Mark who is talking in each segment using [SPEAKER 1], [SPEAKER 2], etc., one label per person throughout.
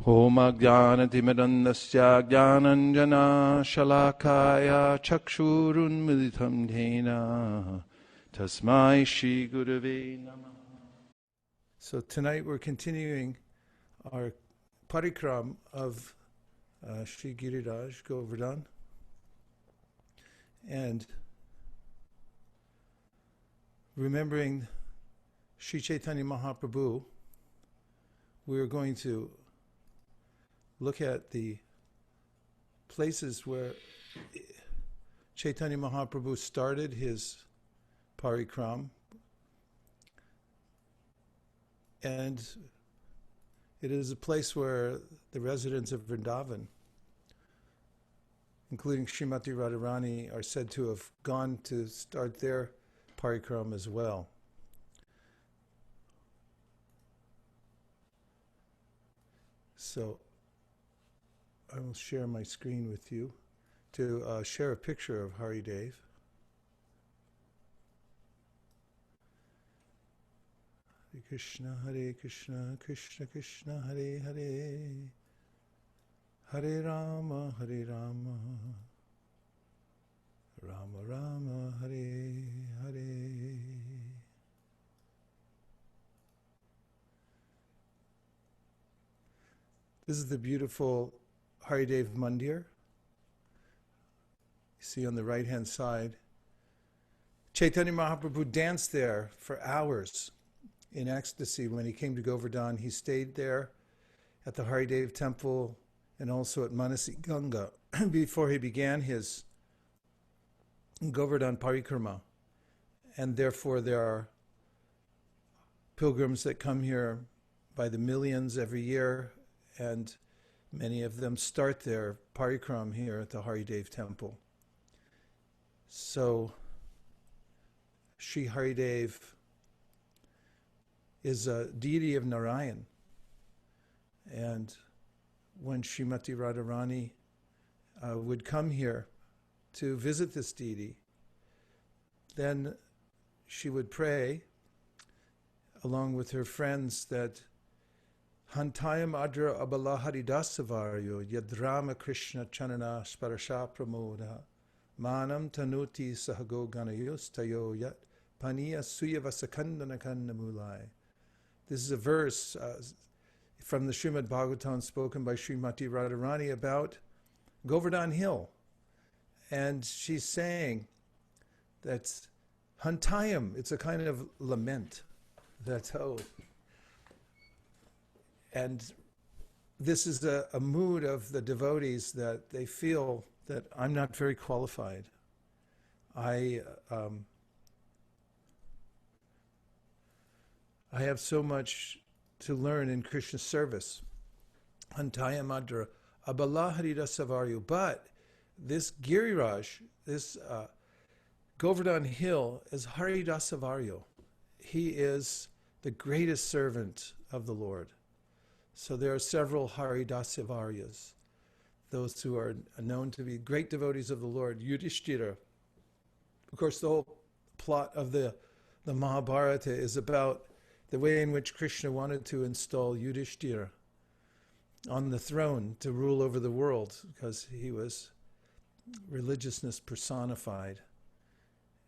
[SPEAKER 1] Om Ajnanatimidandasya Jnananjana Shalakaya Chakshurunmilitam Dhena Tasmai Shri Gurave Namah. So tonight we're continuing our Parikramā of Sri Giriraj Govardhana, and remembering Sri Chaitanya Mahaprabhu. We're going to look at the places where Chaitanya Mahaprabhu started his Parikramā, and it is a place where the residents of Vrindavan, including Srimati Radharani, are said to have gone to start their Parikramā as well. So I will share my screen with you to share a picture of Haridev. Hare Krishna, Krishna Krishna, Hare Hare, Hare Rama, Rama Rama, Hare Hare. This is the beautiful Haridev Mandir. You see on the right-hand side. Chaitanya Mahaprabhu danced there for hours in ecstasy. When he came to Govardhana, he stayed there at the Haridev temple and also at Manasi Ganga before he began his Govardhana Parikramā. And therefore there are pilgrims that come here by the millions every year, and many of them start their Parikramā here at the Haridev temple. So Sri Haridev is a deity of Narayan, and when Srimati Radharani would come here to visit this deity, then she would pray along with her friends that Hantayam Adra Abala Haridasavaryo Yadrama Krishna Chanana Sparasha Pramoda Manam Tanuti Sahago Ganayos Tayo Yat Paniya Suyavasakandana Kandamulai. This is a verse from the Srimad Bhagavatam spoken by Srimati Radharani about Govardhana Hill. And she's saying that Hantayam, it's a kind of lament. That's and this is a mood of the devotees that they feel that I'm not very qualified. I have so much to learn in Krishna's service. Hantaya Madra Abala Haridasavaryu. But this Giriraj, this Govardhana Hill, is Haridasavaryu. He is the greatest servant of the Lord. So there are several Haridasavaryas, those who are known to be great devotees of the Lord. Yudhishthira. Of course, the whole plot of the Mahabharata is about the way in which Krishna wanted to install Yudhishthira on the throne to rule over the world, because he was religiousness personified.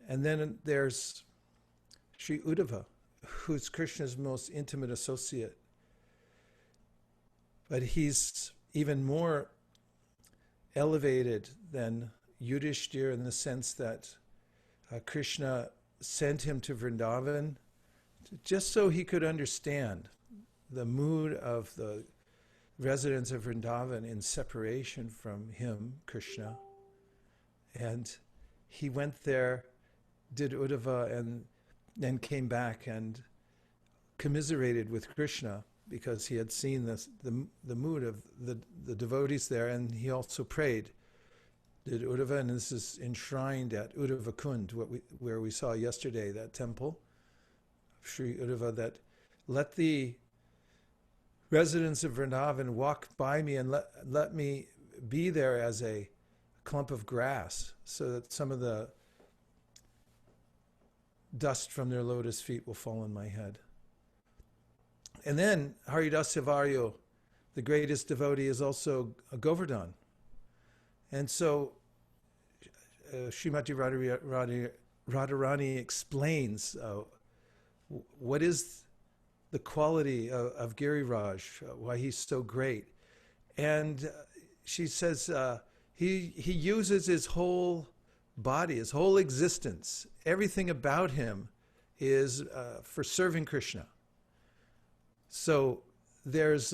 [SPEAKER 1] And then there's Sri Uddhava, who's Krishna's most intimate associate. But he's even more elevated than Yudhishthira in the sense that Krishna sent him to Vrindavan just so he could understand the mood of the residents of Vrindavan in separation from him, Krishna. And he went there, did Uddhava, and then came back and commiserated with Krishna because he had seen the mood of the devotees there, and he also prayed, did Uddhava, and this is enshrined at Uddhava Kund, where we saw yesterday, that temple, Sri Uddhava, that let the residents of Vrindavan walk by me and let me be there as a clump of grass, so that some of the dust from their lotus feet will fall on my head. And then Haridasyavaryo the greatest devotee is also a Govardhana. And so Srimati Radharani explains what is the quality of Giriraj, why he's so great. And she says he uses his whole body, his whole existence, everything about him is for serving Krishna. So there's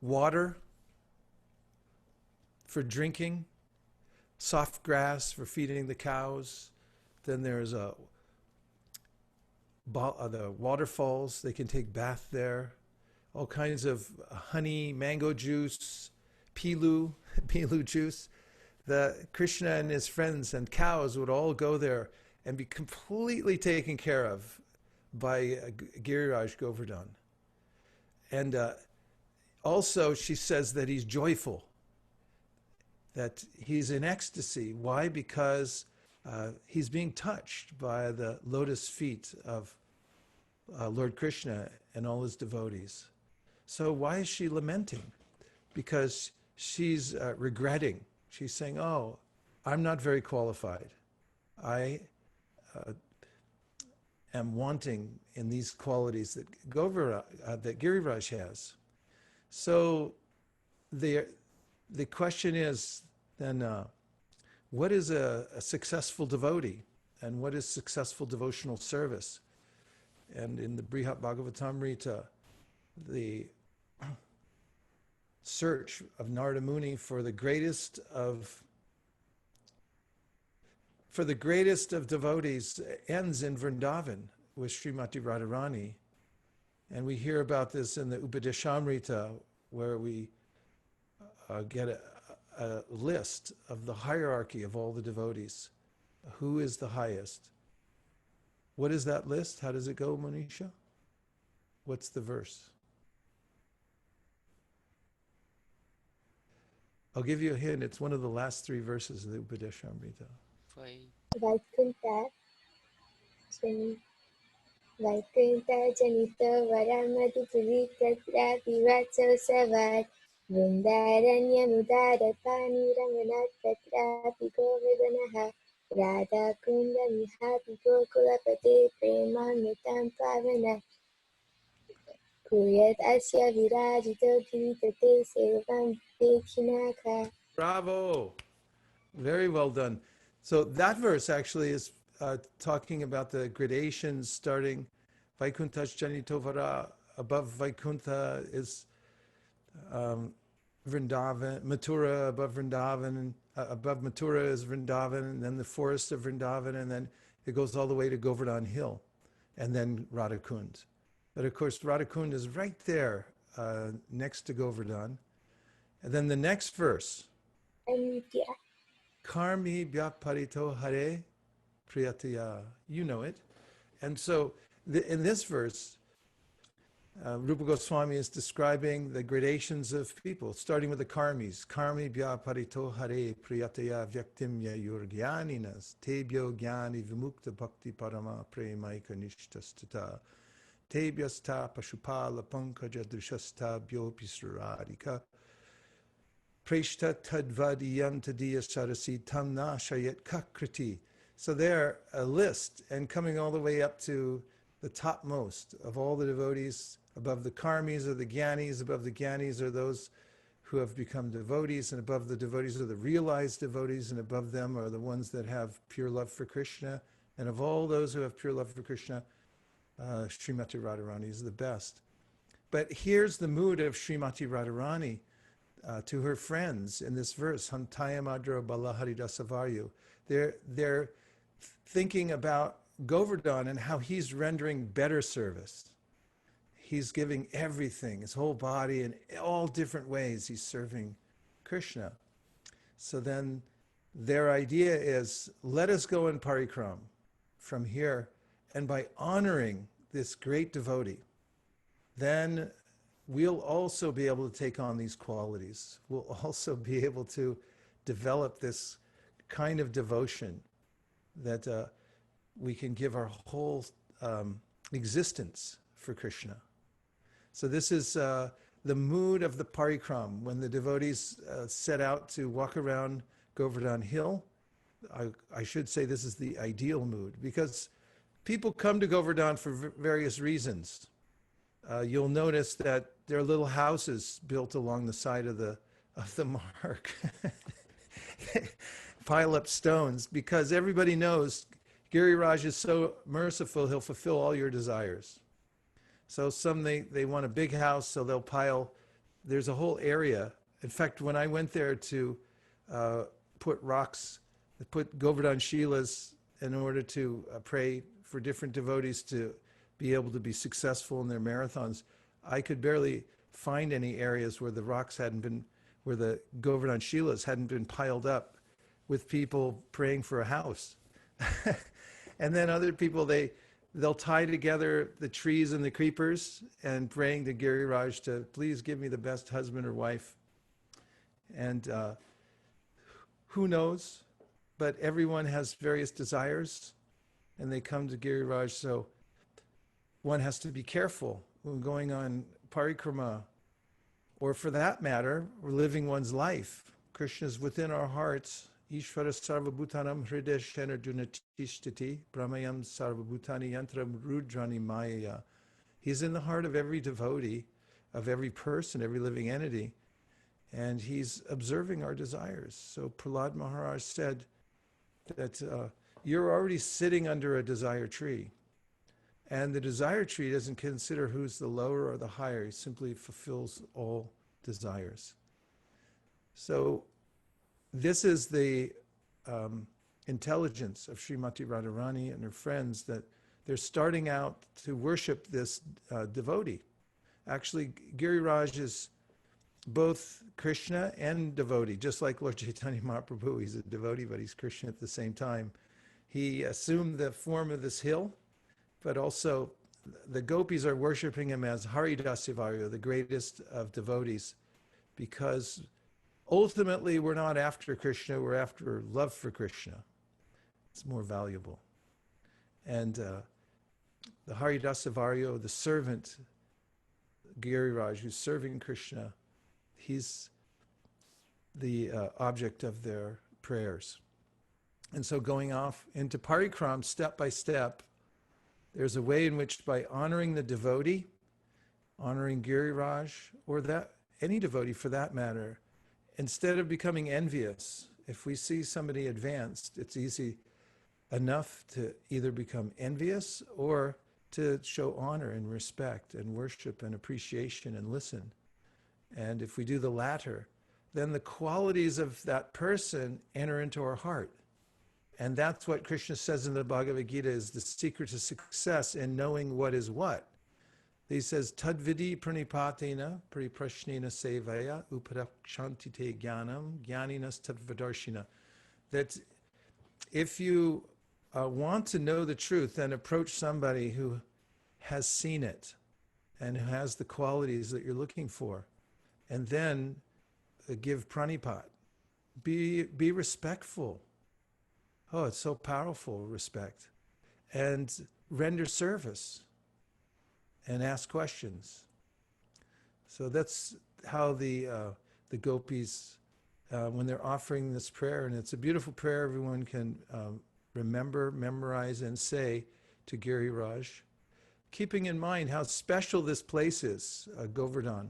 [SPEAKER 1] water for drinking, soft grass for feeding the cows. Then there's the waterfalls, they can take bath there. All kinds of honey, mango juice, pilu juice. The Krishna and his friends and cows would all go there and be completely taken care of by Giriraj Govardhana. And also she says that he's joyful, that he's in ecstasy. Why? Because he's being touched by the lotus feet of Lord Krishna and all his devotees. So why is she lamenting? Because she's regretting. She's saying, oh, I'm not very qualified. I am wanting in these qualities that that Giriraj has. So the question is then, what is a successful devotee, and what is successful devotional service? And in the Brihat Bhagavatamrita, the search of Narada Muni for the greatest of devotees ends in Vrindavan with Srimati Radharani. And we hear about this in the Upadeshamrita, where we get a list of the hierarchy of all the devotees. Who is the highest? What is that list? How does it go, Monisha? What's the verse? I'll give you a hint. It's one of the last three verses of the Upadeshamrita.
[SPEAKER 2] Vaikuntha Janita Varamati Purikatra Pivacho Savat Vrindaranya Mudara Pani Ramanat Tatra Govardhanaha Radha Kunda Mihati Gokulapate Premamritam Pavana Kuyat Asya Virajito Kiritate Sevam Dekhinaka.
[SPEAKER 1] Bravo! Very well done. So that verse actually is talking about the gradations starting Vaikuntha Janitovara. Above Vaikuntha is Vrindavan, Mathura above Vrindavan, and above Mathura is Vrindavan, and then the forest of Vrindavan, and then it goes all the way to Govardhana Hill, and then Radhakund. But of course, Radhakund is right there next to Govardhana. And then the next verse, Karmi Bhyaparito Hare Priyataya. You know it. And so in this verse, Rupa Goswami is describing the gradations of people, starting with the karmis. Karmi Bhyaparito Hare Priyataya Vyaktimya Yurgyaninas Tebhyo Gyani Vimukta Bhakti Parama Premaika Nishtastata Tebhyasta Pashupala Pankaja Drishasta Bhyopisradika Preshta Tadvadiyantadiya Sarasi Tamna Shayet Kakriti. So there, a list, and coming all the way up to the topmost of all the devotees. Above the karmis are the gyanis, above the gyanis are those who have become devotees, and above the devotees are the realized devotees, and above them are the ones that have pure love for Krishna. And of all those who have pure love for Krishna, Srimati Radharani is the best. But here's the mood of Srimati Radharani to her friends in this verse, Hantayamadra Balaharidasavaryu. They're thinking about Govardhana and how he's rendering better service. He's giving everything, his whole body, in all different ways he's serving Krishna. So then their idea is, let us go in Parikramā from here, and by honoring this great devotee, then we'll also be able to take on these qualities. We'll also be able to develop this kind of devotion that we can give our whole existence for Krishna. So this is the mood of the Parikramā, when the devotees set out to walk around Govardhana Hill. I should say this is the ideal mood, because people come to Govardhana for various reasons. You'll notice that there are little houses built along the side of the mark. Pile up stones, because everybody knows Giriraj is so merciful, he'll fulfill all your desires. So some they want a big house, so they'll pile. There's a whole area. In fact, when I went there to put Govardhana Shilas in order to pray for different devotees to be able to be successful in their marathons, I could barely find any areas where the rocks hadn't been, where the Govardhana Shilas hadn't been piled up with people praying for a house. And then other people, they'll tie together the trees and the creepers and praying to Giriraj to please give me the best husband or wife. And who knows? But everyone has various desires, and they come to Giriraj. So one has to be careful when going on Parikramā, or for that matter, we're living one's life. Krishna is within our hearts. Ishvara sarvabhutanam hrideshena dunatishtiti brahmayam sarvabhutani yantram rudrani maya. He's in the heart of every devotee, of every person, every living entity, and he's observing our desires. So Prahlad Maharaj said that you're already sitting under a desire tree, and the desire tree doesn't consider who's the lower or the higher. He simply fulfills all desires. So this is the intelligence of Srimati Radharani and her friends, that they're starting out to worship this devotee. Actually, Giriraj is both Krishna and devotee, just like Lord Chaitanya Mahaprabhu. He's a devotee, but he's Krishna at the same time. He assumed the form of this hill, but also the gopis are worshiping him as Haridasivaryo, the greatest of devotees, because ultimately we're not after Krishna, we're after love for Krishna. It's more valuable. And the Haridasivaryo, the servant, Giriraj, who's serving Krishna, he's the object of their prayers. And so going off into Parikramā, step by step, there's a way in which, by honoring the devotee, honoring Giriraj, or that any devotee for that matter, instead of becoming envious, if we see somebody advanced, it's easy enough to either become envious or to show honor and respect and worship and appreciation and listen. And if we do the latter, then the qualities of that person enter into our heart. And that's what Krishna says in the Bhagavad Gita is the secret to success in knowing what is what. He says, Tadvidi pranipatena pariprashnena sevaya uparakshantite jnanam jnaninas tadvadarshina. That if you want to know the truth, then approach somebody who has seen it and who has the qualities that you're looking for. And then give pranipat. Be respectful. Oh, it's so powerful, respect. And render service and ask questions. So that's how the gopis, when they're offering this prayer, and it's a beautiful prayer everyone can remember, memorize, and say to Giriraj, keeping in mind how special this place is, Govardhana.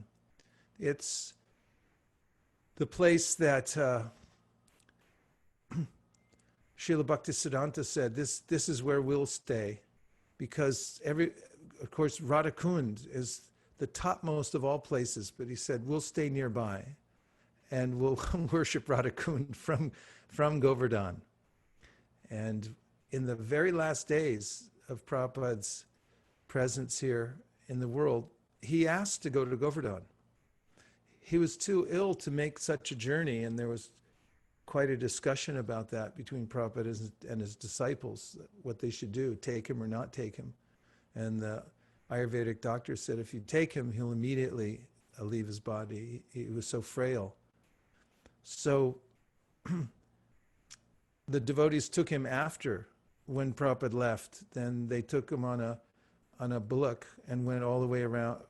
[SPEAKER 1] It's the place that Srila Bhaktisiddhanta said, this is where we'll stay, because of course, Radha Kund is the topmost of all places, but he said, we'll stay nearby and we'll worship Radha Kund from Govardhana. And in the very last days of Prabhupada's presence here in the world, he asked to go to Govardhana. He was too ill to make such a journey, and there was quite a discussion about that between Prabhupada and his disciples, what they should do, take him or not take him. And the Ayurvedic doctor said, if you take him, he'll immediately leave his body. He was so frail. So the devotees took him after, when Prabhupada left. Then they took him on a bullock and went all the way around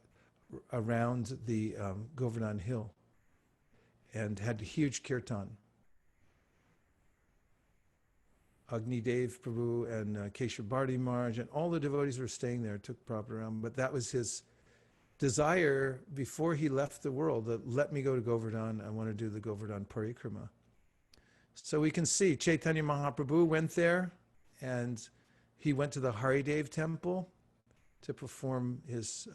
[SPEAKER 1] around the Govardhana hill and had a huge kirtan. Agnidev Prabhu and Keshav Bharti Maharaj and all the devotees were staying there, took proper around, but that was his desire before he left the world, that let me go to Govardhana, I want to do the Govardhana Parikramā. So we can see Chaitanya Mahaprabhu went there, and he went to the Haridev temple to perform his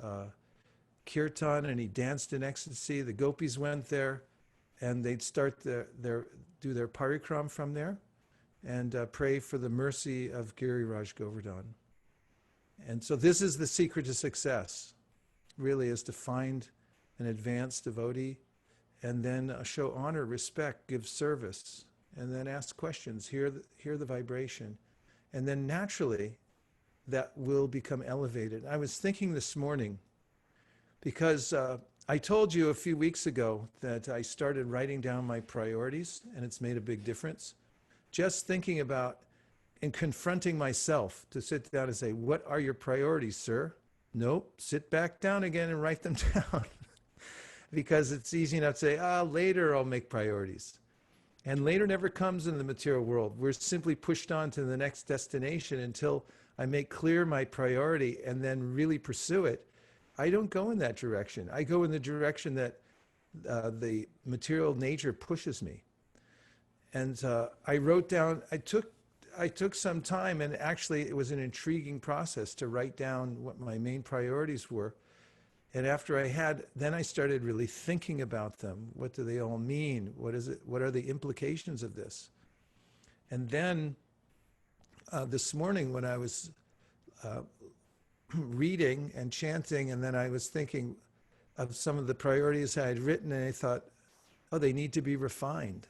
[SPEAKER 1] kirtan, and he danced in ecstasy. The gopis went there, and they'd start do their parikram from there, and pray for the mercy of Giriraj Govardhan. And so this is the secret to success, really, is to find an advanced devotee, and then show honor, respect, give service, and then ask questions, hear the vibration. And then naturally, that will become elevated. I was thinking this morning, because I told you a few weeks ago that I started writing down my priorities, and it's made a big difference. Just thinking about and confronting myself to sit down and say, what are your priorities, sir? Nope, sit back down again and write them down. Because it's easy enough to say, later I'll make priorities. And later never comes in the material world. We're simply pushed on to the next destination until I make clear my priority and then really pursue it. I don't go in that direction. I go in the direction that the material nature pushes me. And I wrote down, I took some time, and actually it was an intriguing process to write down what my main priorities were. And after I had, then I started really thinking about them. What do they all mean? What is it? What are the implications of this? And then this morning when I was reading and chanting, and then I was thinking of some of the priorities I had written, and I thought, they need to be refined.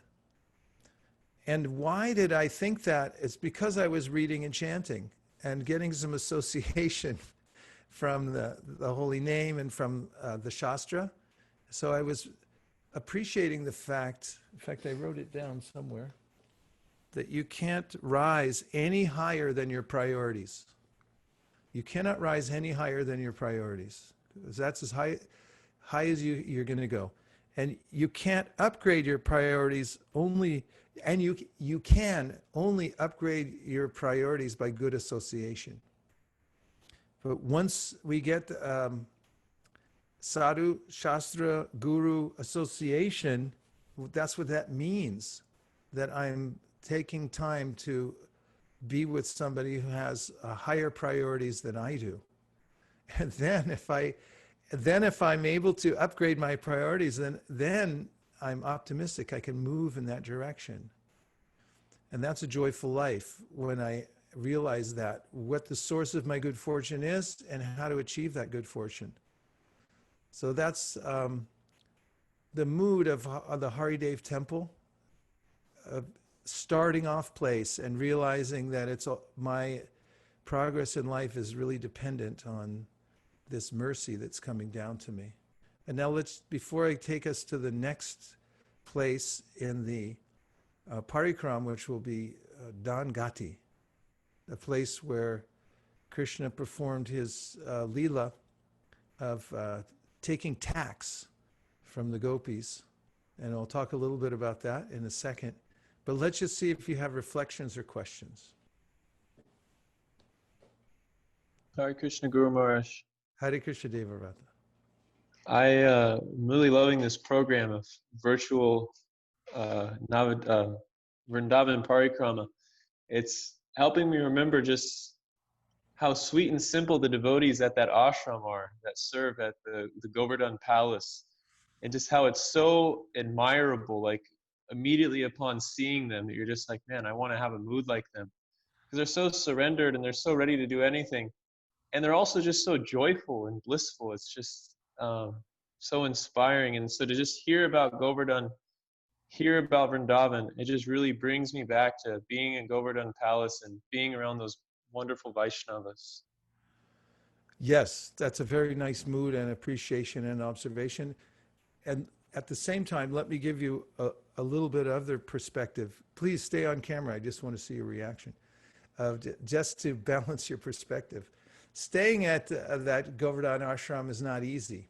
[SPEAKER 1] And why did I think that? It's because I was reading and chanting and getting some association from the holy name and from the Shastra. So I was appreciating the fact, in fact, I wrote it down somewhere, that you can't rise any higher than your priorities. You cannot rise any higher than your priorities, because that's as high as you're going to go. And you can't upgrade your priorities only, and you can only upgrade your priorities by good association. But once we get sadhu, shastra, guru association, that's what that means, that I'm taking time to be with somebody who has higher priorities than I do. And then if I'm able to upgrade my priorities, then I'm optimistic I can move in that direction. And that's a joyful life, when I realize that, what the source of my good fortune is and how to achieve that good fortune. So that's the mood of the Haridev temple, starting off place and realizing that my progress in life is really dependent on this mercy that's coming down to me. And now before I take us to the next place in the Parikramā, which will be Daanghati, a place where Krishna performed his Leela of taking tax from the gopis. And I'll talk a little bit about that in a second. But let's just see if you have reflections or questions.
[SPEAKER 3] Hare Krishna, Guru Maharaj.
[SPEAKER 1] Hare Krishna, Deva Rata.
[SPEAKER 3] I'm really loving this program of virtual Vrindavan Parikramā. It's helping me remember just how sweet and simple the devotees at that ashram are, that serve at the Govardhana palace, and just how it's so admirable. Like, immediately upon seeing them, that you're just like, man, I want to have a mood like them, because they're so surrendered and they're so ready to do anything, and they're also just so joyful and blissful. It's just so inspiring. And so to just hear about Govardhana, hear about Vrindavan, it just really brings me back to being in Govardhana Palace and being around those wonderful Vaishnavas.
[SPEAKER 1] Yes, that's a very nice mood and appreciation and observation. And at the same time, let me give you a little bit of other perspective. Please stay on camera. I just want to see your reaction, just to balance your perspective. Staying at that Govardhana ashram is not easy.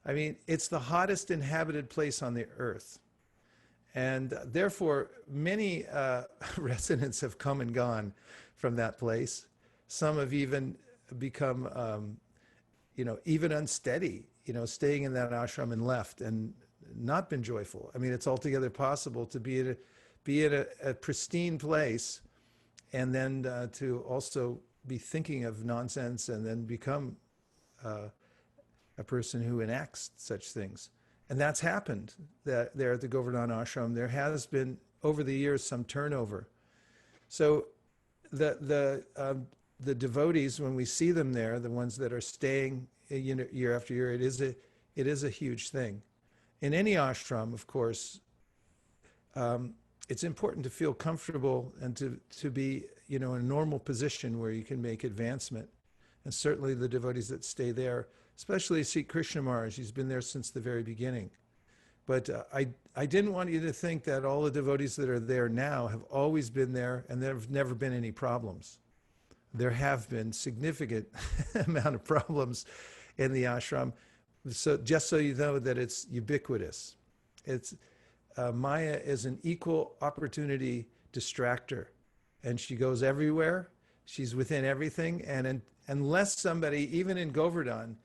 [SPEAKER 1] I mean, it's the hottest inhabited place on the earth. And therefore, many residents have come and gone from that place. Some have even become, even unsteady, staying in that ashram and left and not been joyful. I mean, it's altogether possible to be in a pristine place and then to also be thinking of nonsense and then become a person who enacts such things. And that's happened there at the Govardhana Ashram. There has been, over the years, some turnover. So the devotees, when we see them there, the ones that are staying year after year, it is a huge thing. In any ashram, of course, it's important to feel comfortable and to be in a normal position where you can make advancement. And certainly the devotees that stay there, especially Sri Krishna Maharaj, he's been there since the very beginning. But I didn't want you to think that all the devotees that are there now have always been there and there have never been any problems. There have been significant amount of problems in the ashram. So just so you know that it's ubiquitous. It's Maya is an equal opportunity distractor, and she goes everywhere. She's within everything, and unless somebody, even in Govardhana,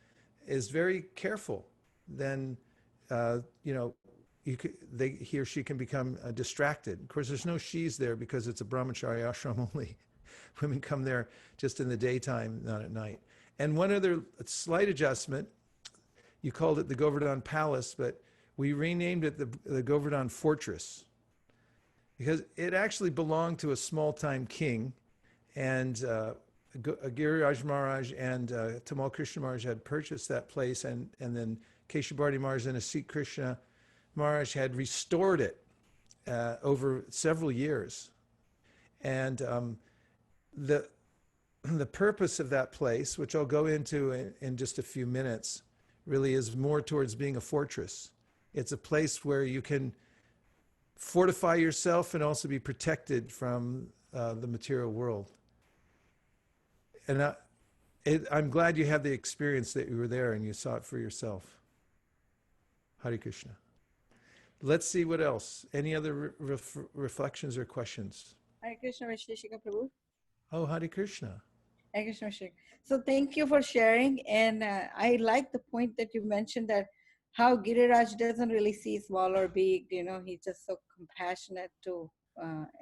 [SPEAKER 1] is very careful, then he or she can become distracted. Of course, there's no she's there because it's a brahmachari ashram only. Women come there just in the daytime, not at night. And one other slight adjustment, you called it the Govardhana Palace, but we renamed it the Govardhana Fortress because it actually belonged to a small-time king, and Giriraj Maharaj and Tamal Krishna Maharaj had purchased that place, and then Keshavarti Maharaj and Sri Krishna Maharaj had restored it over several years. And the purpose of that place, which I'll go into in just a few minutes, really is more towards being a fortress. It's a place where you can fortify yourself and also be protected from the material world. And I'm glad you had the experience that you were there and you saw it for yourself. Hare Krishna. Let's see what else. Any other reflections or questions?
[SPEAKER 4] Hare Krishna, Vaiśeṣika Prabhu.
[SPEAKER 1] Oh, Hare Krishna.
[SPEAKER 4] Hare Krishna, Vaiśeṣika. So thank you for sharing. And I like the point that you mentioned that how Giriraj doesn't really see small or big, he's just so compassionate to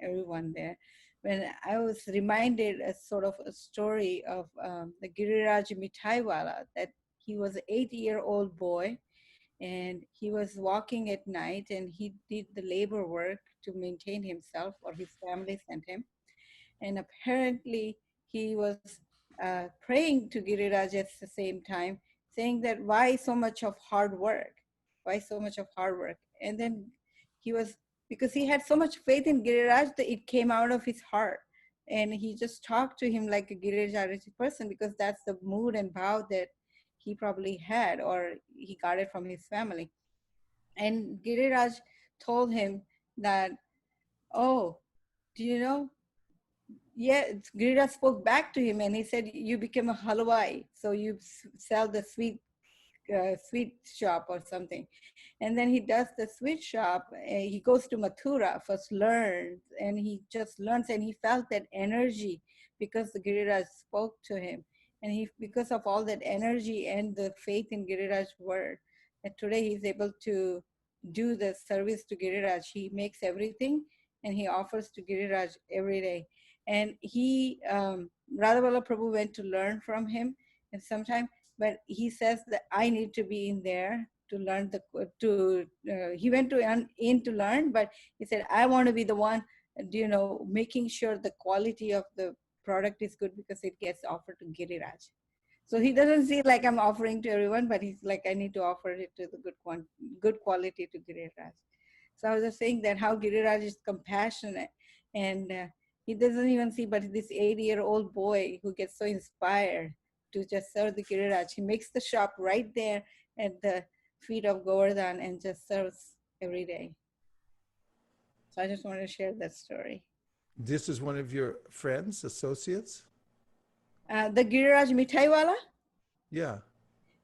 [SPEAKER 4] everyone there. When I was reminded a sort of a story of the Giriraj Mithaiwala, that he was an 8-year-old boy and he was walking at night and he did the labor work to maintain himself, or his family sent him. And apparently he was praying to Giriraj at the same time, saying that why so much of hard work? Why so much of hard work? And then because he had so much faith in Giriraj that it came out of his heart. And he just talked to him like a Giriraj person, because that's the mood and bhav that he probably had, or he got it from his family. And Giriraj told him that, oh, do you know? Yeah, Giriraj spoke back to him and he said, you became a halwai, so you sell the sweet shop or something. And then he does the sweet shop. He goes to Mathura, first learns, and he just learns, and he felt that energy because the Giriraj spoke to him. And because of all that energy and the faith in Giriraj's word, that today he's able to do the service to Giriraj. He makes everything and he offers to Giriraj every day. And Radhavalla Prabhu went to learn from him and sometime, but he says that I need to be in there to learn he went in to learn, but he said, I want to be the one, making sure the quality of the product is good because it gets offered to Giriraj. So he doesn't see like I'm offering to everyone, but he's like, I need to offer it to the good quality to Giriraj. So I was just saying that how Giriraj is compassionate, and he doesn't even see, but this 8-year-old boy who gets so inspired to just serve the Giriraj, he makes the shop right there at the feet of Govardhana and just serves every day. So I just wanted to share that story.
[SPEAKER 1] This is one of your friends, associates?
[SPEAKER 4] The Giriraj Mithaiwala?
[SPEAKER 1] Yeah.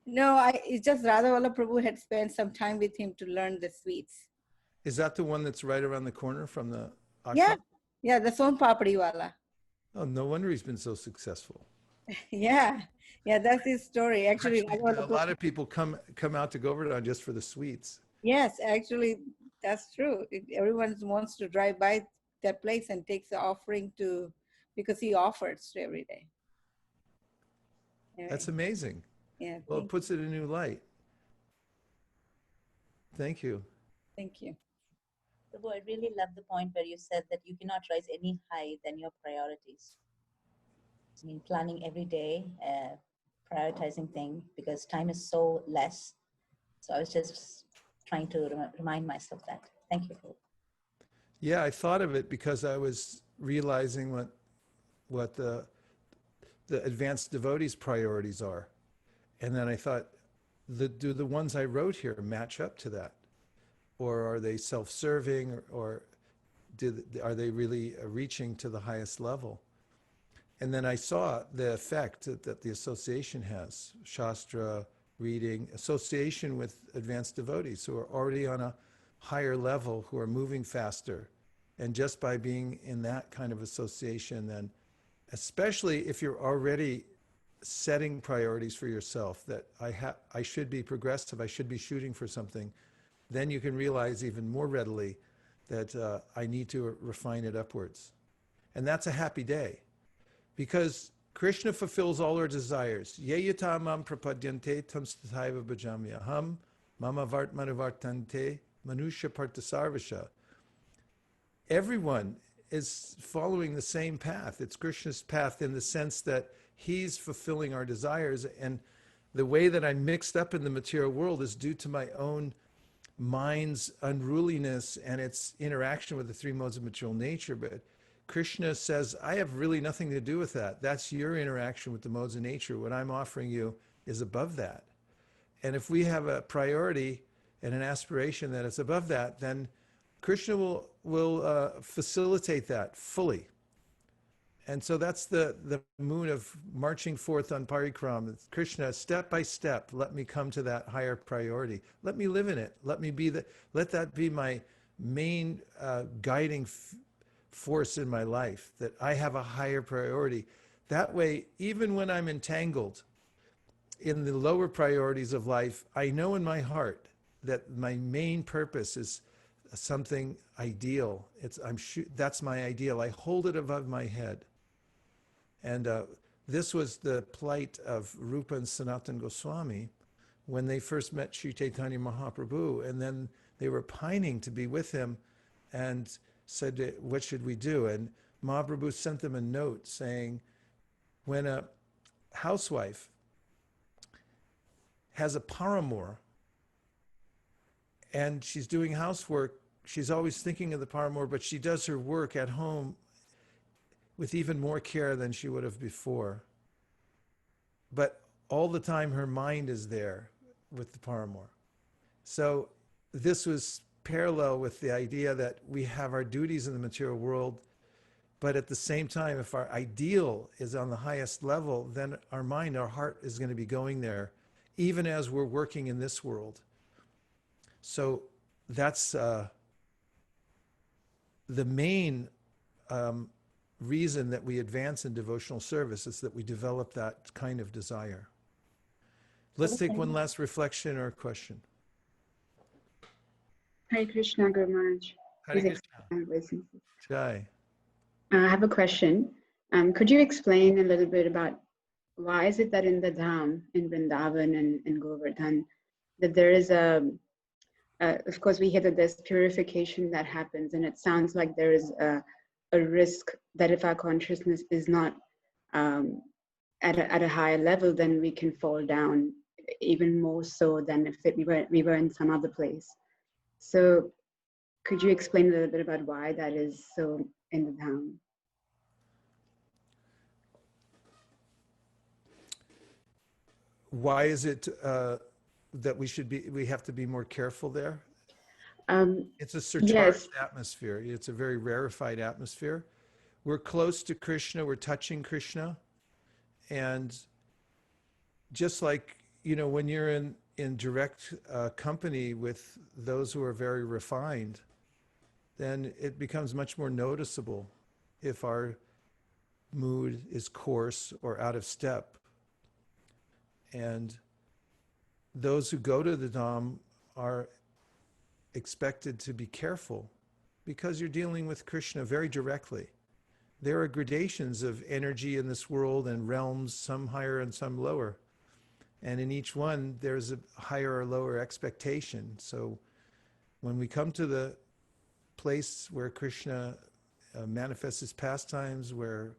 [SPEAKER 4] No, it's just Radha Prabhu had spent some time with him to learn the sweets.
[SPEAKER 1] Is that the one that's right around the corner from the
[SPEAKER 4] Yeah,
[SPEAKER 1] ashram?
[SPEAKER 4] yeah, the Son Papadi Wala.
[SPEAKER 1] Oh, no wonder he's been so successful.
[SPEAKER 4] Yeah, that's his story. Actually,
[SPEAKER 1] A lot of people come out to Govardhana just for the sweets.
[SPEAKER 4] Yes, actually, that's true. Everyone wants to drive by that place and takes the offering because he offers every day.
[SPEAKER 1] That's amazing.
[SPEAKER 4] Yeah.
[SPEAKER 1] Well, it puts it in a new light. Thank you.
[SPEAKER 4] Thank you.
[SPEAKER 5] Prabhu, I really love the point where you said that you cannot rise any higher than your priorities. I mean, planning every day, prioritizing things, because time is so less. So I was just trying to remind myself that. Thank you, Prabhu.
[SPEAKER 1] Yeah, I thought of it because I was realizing what the advanced devotees' priorities are. And then I thought, do the ones I wrote here match up to that? Or are they self-serving, or are they really reaching to the highest level? And then I saw the effect that the association has, Shastra, reading, association with advanced devotees who are already on a higher level, who are moving faster. And just by being in that kind of association, then, especially if you're already setting priorities for yourself, that I should be progressive, I should be shooting for something, then you can realize even more readily that I need to refine it upwards. And that's a happy day, because Krishna fulfills all our desires. Yeyata mam prapadyante tam stathaiva bhajamyaham mama vartmanuvartante manusha partasarvasha. Everyone is following the same path. It's Krishna's path in the sense that he's fulfilling our desires. And the way that I'm mixed up in the material world is due to my own mind's unruliness and its interaction with the three modes of material nature. But Krishna says, I have really nothing to do with that. That's your interaction with the modes of nature. What I'm offering you is above that. And if we have a priority and an aspiration that is above that, then Krishna will facilitate that fully. And so that's the mood of marching forth on Parikramā. Krishna, step by step, let me come to that higher priority. Let me live in it. Let that be my main guiding force in my life, that I have a higher priority. That way, even when I'm entangled in the lower priorities of life, I know in my heart that my main purpose is something ideal. That's my ideal. I hold it above my head. And this was the plight of Rupa and Sanatana Goswami when they first met Sri Chaitanya Mahaprabhu, and then they were pining to be with him and said, what should we do? And Mahaprabhu sent them a note saying, when a housewife has a paramour and she's doing housework, she's always thinking of the paramour, but she does her work at home with even more care than she would have before. But all the time her mind is there with the paramour. So this was parallel with the idea that we have our duties in the material world, but at the same time, if our ideal is on the highest level, then our mind, our heart is going to be going there, even as we're working in this world. So that's the main reason that we advance in devotional service, is that we develop that kind of desire. Let's take one last reflection or question.
[SPEAKER 6] Hare Krishna, Guru Maharaj.
[SPEAKER 1] Hare Krishna. Jai.
[SPEAKER 6] I have a question. Could you explain a little bit about why is it that in the Dham, in Vrindavan and Govardhana, that there is of course we hear that there's purification that happens, and it sounds like there is a risk that if our consciousness is not at a higher level, then we can fall down even more so than if we were in some other place. So could you explain a little bit about why that is so in the Dham?
[SPEAKER 1] Why is it that we have to be more careful there? It's a surcharged atmosphere. It's a very rarefied atmosphere. We're close to Krishna. We're touching Krishna. And just like when you're in direct company with those who are very refined, then it becomes much more noticeable if our mood is coarse or out of step. And those who go to the Dham are expected to be careful because you're dealing with Krishna very directly. There are gradations of energy in this world and realms, some higher and some lower. And in each one, there's a higher or lower expectation. So when we come to the place where Krishna manifests his pastimes, where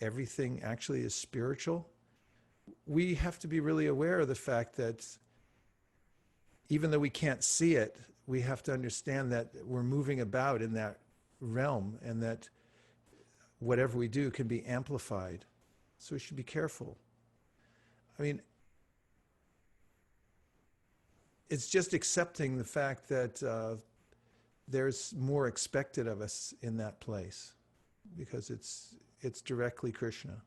[SPEAKER 1] everything actually is spiritual, we have to be really aware of the fact that even though we can't see it, we have to understand that we're moving about in that realm and that whatever we do can be amplified. So we should be careful. I mean, it's just accepting the fact that there's more expected of us in that place because it's directly Krishna.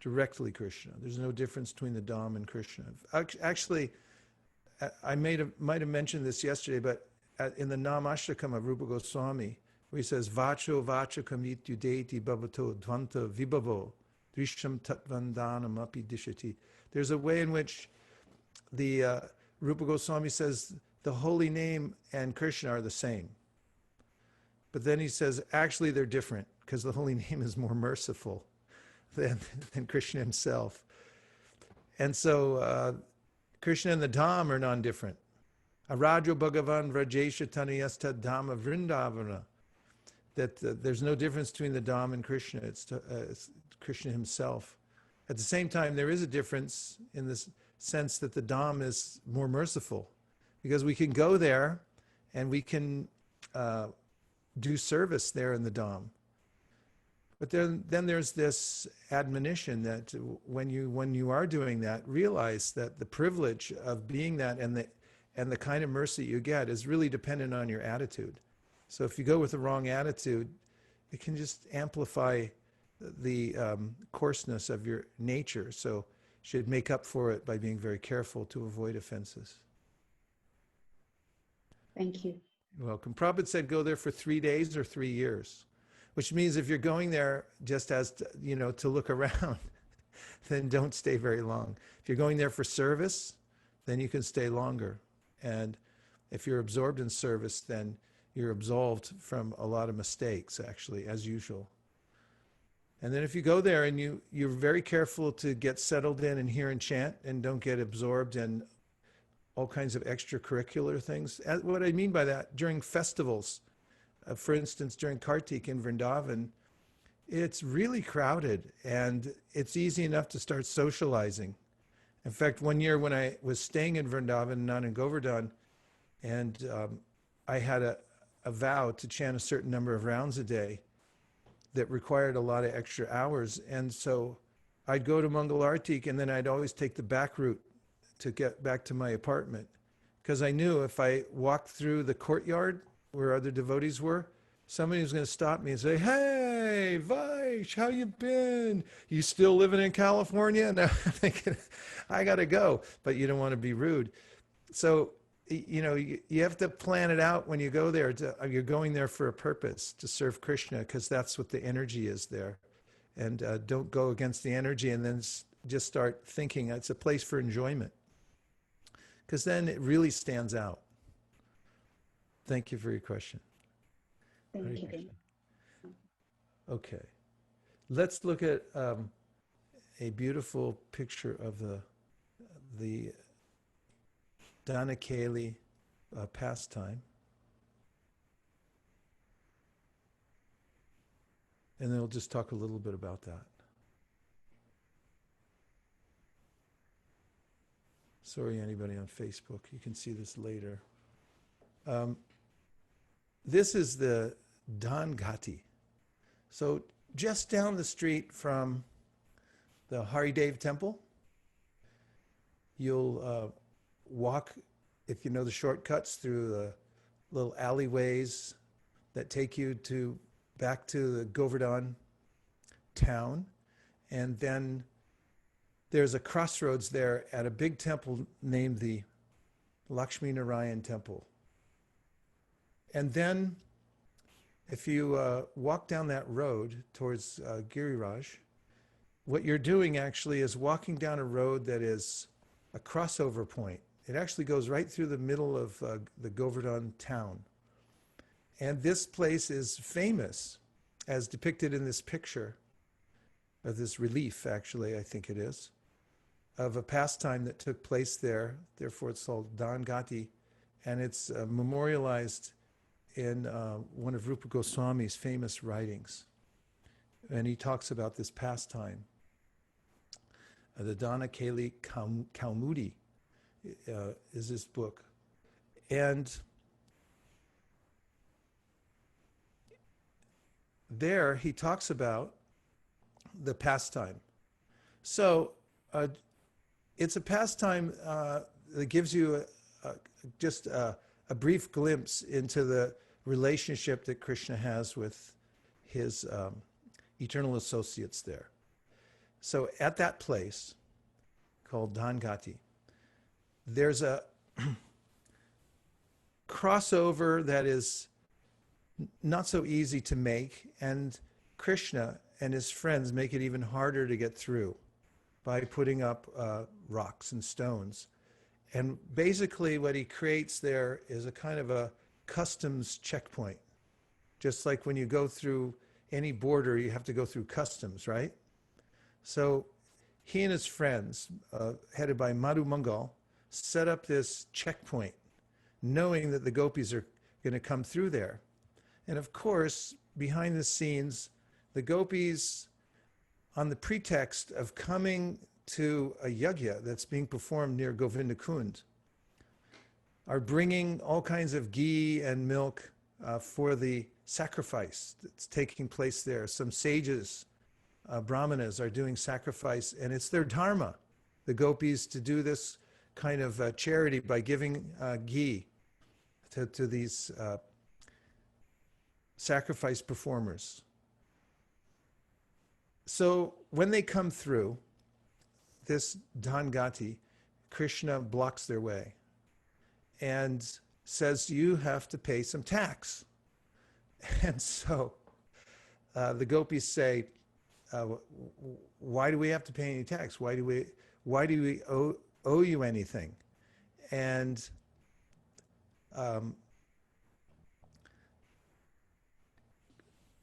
[SPEAKER 1] Directly Krishna. There's no difference between the Dham and Krishna. Actually, I might have mentioned this yesterday, but in the Namashtakam of Rupa Goswami, where he says, Vacho vachakam ityudeti bhavato dvanta vibhavo drisham tatvandanam api dishati. There's a way in which the Rupa Goswami says the holy name and Krishna are the same. But then he says, actually they're different because the holy name is more merciful than Krishna himself. And so Krishna and the Dham are non-different. Arajo Bhagavan Vrajesha Tanayasta Dhama Vrindavana. That there's no difference between the Dham and Krishna. It's Krishna himself. At the same time, there is a difference in this sense that the Dham is more merciful, because we can go there and we can do service there in the Dham. But then there's this admonition that when you are doing that, realize that the privilege of being that and the kind of mercy you get is really dependent on your attitude. So if you go with the wrong attitude, it can just amplify the coarseness of your nature. So you should make up for it by being very careful to avoid offenses.
[SPEAKER 6] Thank you.
[SPEAKER 1] You're welcome. Prabhupada said go there for 3 days or 3 years. Which means if you're going there just as to look around, then don't stay very long. If you're going there for service, then you can stay longer. And if you're absorbed in service, then you're absolved from a lot of mistakes, actually, as usual. And then if you go there and you're very careful to get settled in and hear and chant and don't get absorbed in all kinds of extracurricular things. What I mean by that, during festivals, for instance, during Kartik in Vrindavan, it's really crowded and it's easy enough to start socializing. In fact, one year when I was staying in Vrindavan, not in Govardhana, and I had a vow to chant a certain number of rounds a day that required a lot of extra hours. And so I'd go to Mangal Artik and then I'd always take the back route to get back to my apartment. Because I knew if I walked through the courtyard where other devotees were, somebody was going to stop me and say, "Hey, Vaish, how you been? You still living in California?" And I'm thinking, I got to go, but you don't want to be rude. So, you have to plan it out when you go there. You're going there for a purpose, to serve Krishna, because that's what the energy is there. And don't go against the energy and then just start thinking it's a place for enjoyment, because then it really stands out. Thank you for your question.
[SPEAKER 6] Thank you.
[SPEAKER 1] Okay. Let's look at a beautiful picture of the Daanghati pastime. And then we'll just talk a little bit about that. Sorry, anybody on Facebook, you can see this later. This is the Daanghati. So just down the street from the Haridev temple, you'll walk, if you know the shortcuts, through the little alleyways that take you back to the Govardhana town. And then there's a crossroads there at a big temple named the Lakshmi Narayan Temple. And then if you walk down that road towards Giriraj, what you're doing actually is walking down a road that is a crossover point. It actually goes right through the middle of the Govardhana town. And this place is famous, as depicted in this picture, or this relief actually, I think it is, of a pastime that took place there. Therefore it's called Daanghati, and it's memorialized in one of Rupa Goswami's famous writings. And he talks about this pastime. The Dana Kali Kaumudi is this book. And there he talks about the pastime. So it's a pastime that gives you just a brief glimpse into the relationship that Krishna has with his eternal associates there. So at that place called Daanghati, there's a crossover that is not so easy to make, and Krishna and his friends make it even harder to get through by putting up rocks and stones. And basically what he creates there is a kind of a customs checkpoint. Just like when you go through any border, you have to go through customs, right? So he and his friends, headed by Madhu Mangal, set up this checkpoint, knowing that the gopis are going to come through there. And of course, behind the scenes, the gopis, on the pretext of coming to a yajna that's being performed near Govinda Kunda, are bringing all kinds of ghee and milk for the sacrifice that's taking place there. Some sages, brahmanas, are doing sacrifice, and it's their dharma, the gopis, to do this kind of charity by giving ghee to these sacrifice performers. So when they come through this Daanghati, Krishna blocks their way and says, you have to pay some tax. And so the gopis say, why do we have to pay any tax? Why do we owe you anything? And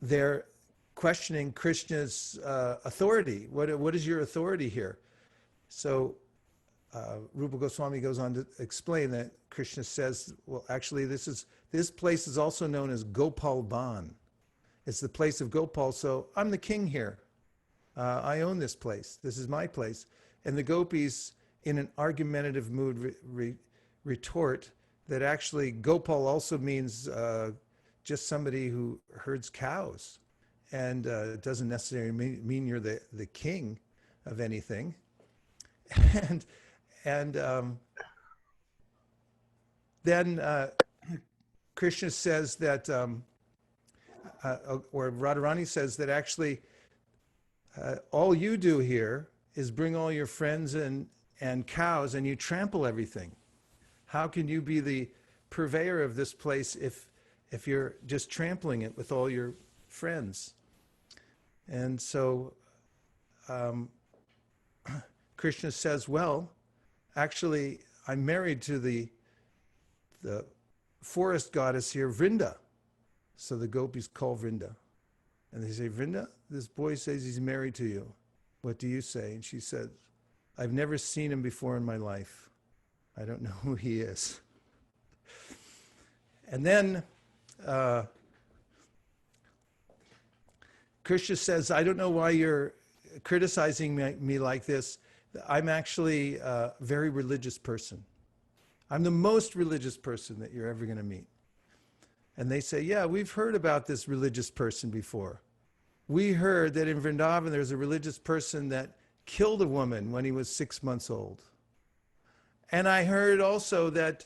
[SPEAKER 1] they're questioning Krishna's authority. What is your authority here? So Rupa Goswami goes on to explain that Krishna says, well, actually, this place is also known as Gopal Ban. It's the place of Gopal, so I'm the king here. I own this place. This is my place. And the gopis, in an argumentative mood, retort that actually Gopal also means just somebody who herds cows. And it doesn't necessarily mean you're the king of anything. And then Krishna says that, or Radharani says that actually all you do here is bring all your friends and cows and you trample everything. How can you be the purveyor of this place if you're just trampling it with all your friends? And so Krishna says, well, actually, I'm married to the forest goddess here, Vrinda. So the gopis call Vrinda. And they say, Vrinda, this boy says he's married to you. What do you say? And she said, I've never seen him before in my life. I don't know who he is. And then Krishna says, I don't know why you're criticizing me like this. I'm actually a very religious person. I'm the most religious person that you're ever going to meet. And they say, yeah, we've heard about this religious person before. We heard that in Vrindavan there's a religious person that killed a woman when he was 6 months old. And I heard also that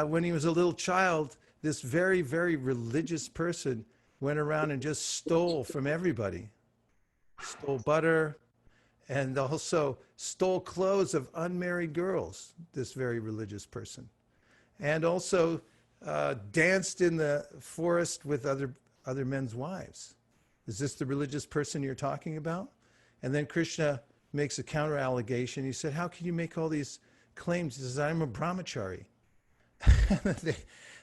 [SPEAKER 1] when he was a little child, this very, very religious person went around and just stole from everybody. Stole butter and also stole clothes of unmarried girls, this very religious person, and also danced in the forest with other men's wives. Is this the religious person you're talking about? And then Krishna makes a counter allegation. He said, how can you make all these claims? He says, I'm a brahmachari.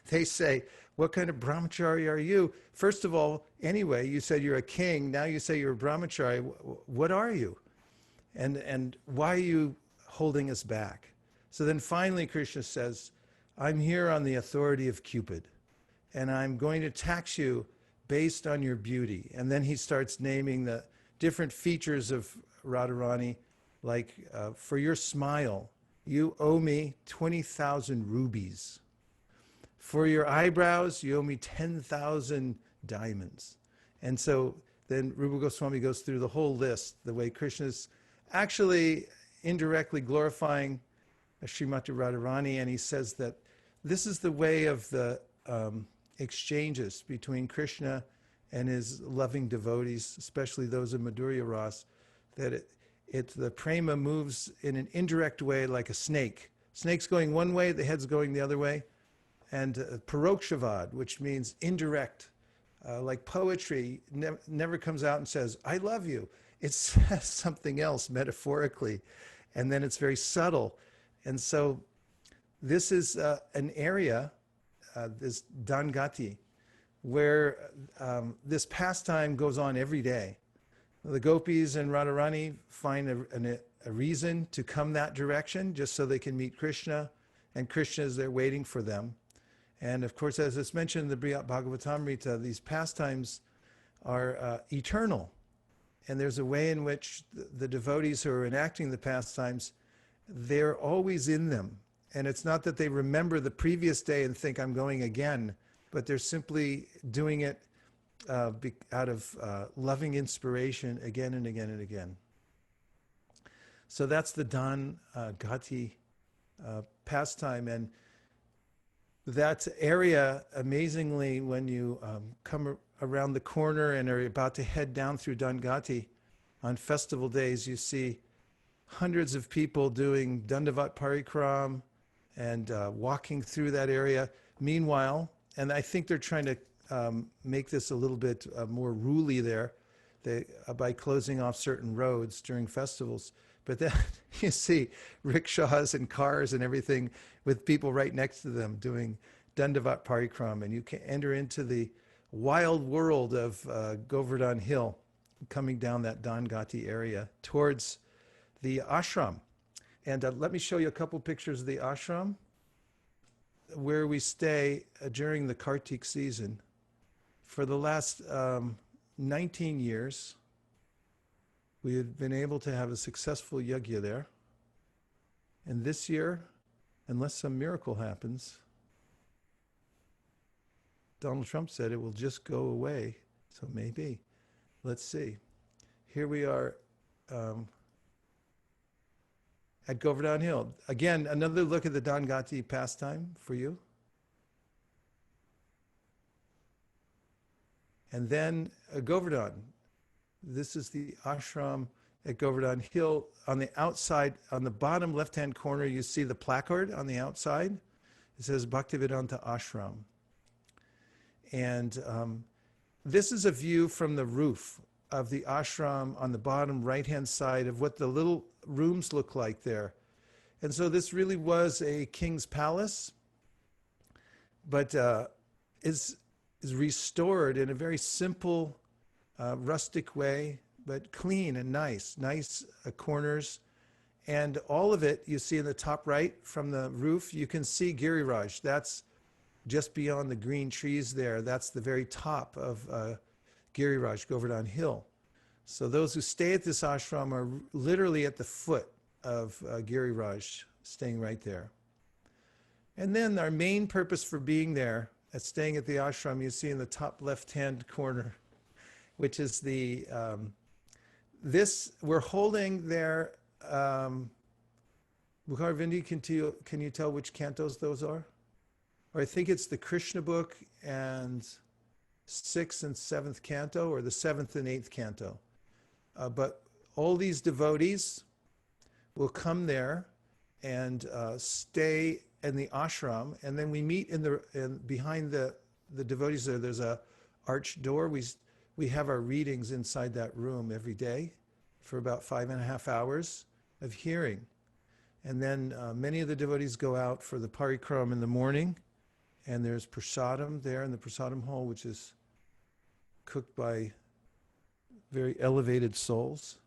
[SPEAKER 1] They say, what kind of brahmachari are you? First of all, anyway, you said you're a king. Now you say you're a brahmachari. What are you? And why are you holding us back? So then finally Krishna says, I'm here on the authority of Cupid, and I'm going to tax you based on your beauty. And then he starts naming the different features of Radharani, like for your smile, you owe me 20,000 rubies. For your eyebrows, you owe me 10,000 diamonds. And so then Rupa Goswami goes through the whole list, the way Krishna's actually indirectly glorifying Srimati Radharani, and he says that this is the way of the exchanges between Krishna and his loving devotees, especially those of Madhurya Ras, that the prema moves in an indirect way like a snake. Snake's going one way, the head's going the other way. And parokshavad, which means indirect, like poetry, never comes out and says, I love you. It says something else metaphorically, and then it's very subtle. And so this is an area, this Daanghati, where this pastime goes on every day. The gopis and Radharani find a reason to come that direction just so they can meet Krishna, and Krishna is there waiting for them. And of course, as it's mentioned in the Brihad Bhagavatamrita, these pastimes are eternal. And there's a way in which the devotees who are enacting the pastimes, they're always in them. And it's not that they remember the previous day and think, I'm going again, but they're simply doing it out of loving inspiration again and again and again. So that's the Daanghati pastime. And that area, amazingly, when you come around the corner and are about to head down through Daanghati, on festival days, you see hundreds of people doing Dandavat Parikramā and walking through that area. Meanwhile, and I think they're trying to make this a little bit more ruly there by closing off certain roads during festivals. But then you see rickshaws and cars and everything with people right next to them doing Dandavat Parikramā, and you can enter into the wild world of Govardhana Hill, coming down that Daanghati area towards the ashram. And let me show you a couple pictures of the ashram where we stay during the Kartik season. For the last 19 years, we have been able to have a successful yajna there. And this year, unless some miracle happens, Donald Trump said it will just go away. So maybe. Let's see. Here we are at Govardhana Hill. Again, another look at the Daanghati pastime for you. And then Govardhana. This is the ashram at Govardhana Hill. On the outside, on the bottom left-hand corner, you see the placard on the outside. It says Bhaktivedanta Ashram. And this is a view from the roof of the ashram on the bottom right-hand side of what the little rooms look like there. And so this really was a king's palace, but is restored in a very simple, rustic way, but clean and nice corners. And all of it, you see in the top right from the roof, you can see Giriraj. That's just beyond the green trees there. That's the very top of Giriraj, Govardhana Hill. So those who stay at this ashram are literally at the foot of Giriraj, staying right there. And then our main purpose for being there, staying at the ashram, you see in the top left-hand corner, which is the, we're holding there, Bukharvindi, can you tell which cantos those are? Or I think it's the Krishna book and 6th and 7th canto, or the 7th and 8th canto. But all these devotees will come there and stay in the ashram, and then we meet behind the devotees there. There's a arched door. We have our readings inside that room every day for about 5.5 hours of hearing. And then many of the devotees go out for the Parikramā in the morning, and there's prasadam there in the prasadam hall, which is cooked by very elevated souls.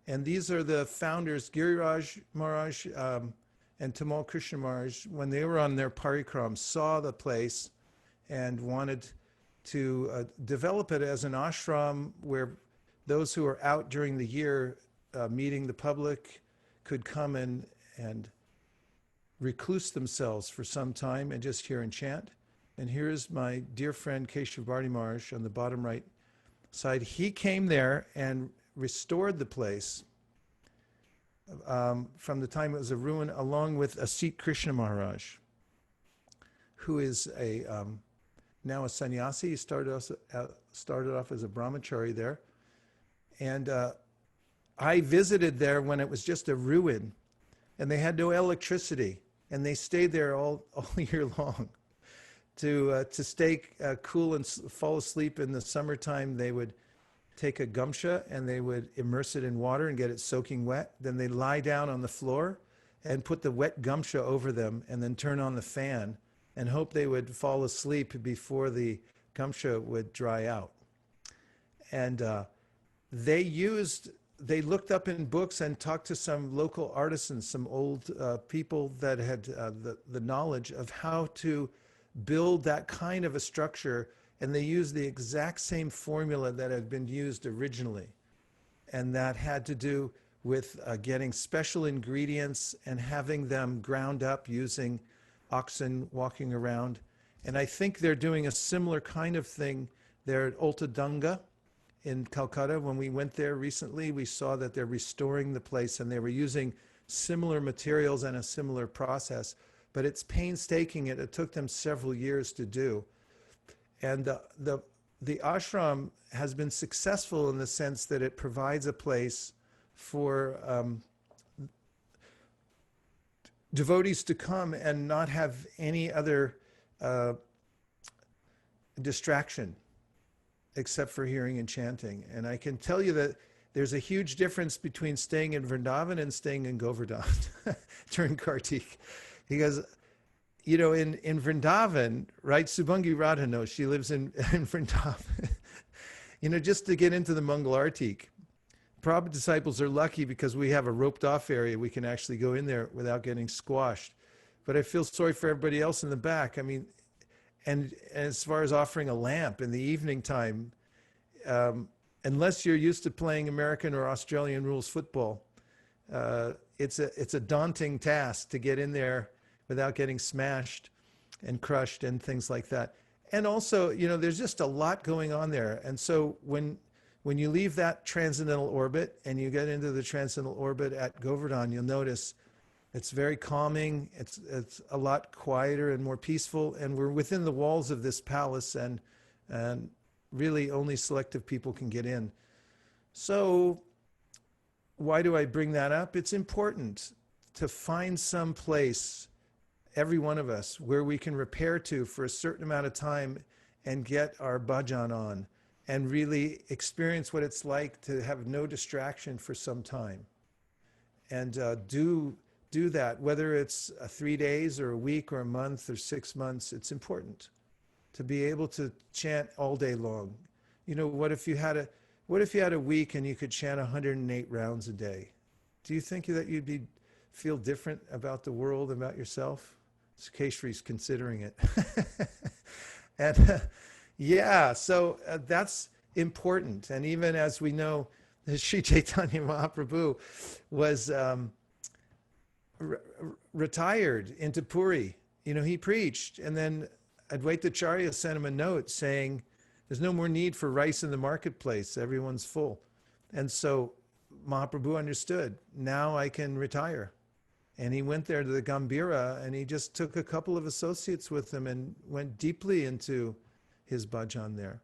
[SPEAKER 1] And these are the founders, Giriraj Maharaj and Tamal Krishna Maharaj, when they were on their Parikramā, saw the place and wanted to develop it as an ashram where those who are out during the year meeting the public could come and recluse themselves for some time and just hear and chant. And here's my dear friend Keshav Bharti Maharaj on the bottom right side. He came there and restored the place from the time it was a ruin, along with Asit Krishna Maharaj, who is now a sannyasi. He started off as a brahmachari there. And I visited there when it was just a ruin, and they had no electricity, and they stayed there all year long. To stay cool and fall asleep in the summertime, they would take a gamsha and they would immerse it in water and get it soaking wet. Then they lie down on the floor and put the wet gamsha over them and then turn on the fan and hope they would fall asleep before the gamsha would dry out. And they looked up in books and talked to some local artisans, some old people that had the knowledge of how to build that kind of a structure, and they used the exact same formula that had been used originally. And that had to do with getting special ingredients and having them ground up using oxen walking around. And I think they're doing a similar kind of thing there at Ultadanga in Calcutta. When we went there recently, we saw that they're restoring the place, and they were using similar materials and a similar process. But it's painstaking. It took them several years to do. And the ashram has been successful in the sense that it provides a place for devotees to come and not have any other distraction except for hearing and chanting. And I can tell you that there's a huge difference between staying in Vrindavan and staying in Govardhana during Kartik. Because, you know, in Vrindavan, right, Subhangi Radha knows, she lives in Vrindavan. You know, just to get into the Mangal Artik, Prabhupada disciples are lucky because we have a roped off area. We can actually go in there without getting squashed. But I feel sorry for everybody else in the back. I mean, and as far as offering a lamp in the evening time, unless you're used to playing American or Australian rules football, it's a daunting task to get in there without getting smashed and crushed and things like that. And also, you know, there's just a lot going on there. And so when you leave that transcendental orbit and you get into the transcendental orbit at Govardhana, you'll notice it's very calming. It's a lot quieter and more peaceful. And we're within the walls of this palace, and really only selective people can get in. So why do I bring that up? It's important to find some place, every one of us, where we can repair to for a certain amount of time and get our bhajan on and really experience what it's like to have no distraction for some time. And do that, whether it's 3 days or a week or a month or 6 months. It's important to be able to chant all day long. You know, what if you had a week and you could chant 108 rounds a day? Do you think that you'd feel different about the world, about yourself? Keshri's considering it. And yeah, so that's important. And even as we know, Sri Chaitanya Mahaprabhu was retired into Puri. You know, he preached, and then Advaita Acharya sent him a note saying, there's no more need for rice in the marketplace. Everyone's full. And so Mahaprabhu understood, now I can retire. And he went there to the Gambhira, and he just took a couple of associates with him and went deeply into his bhajan there.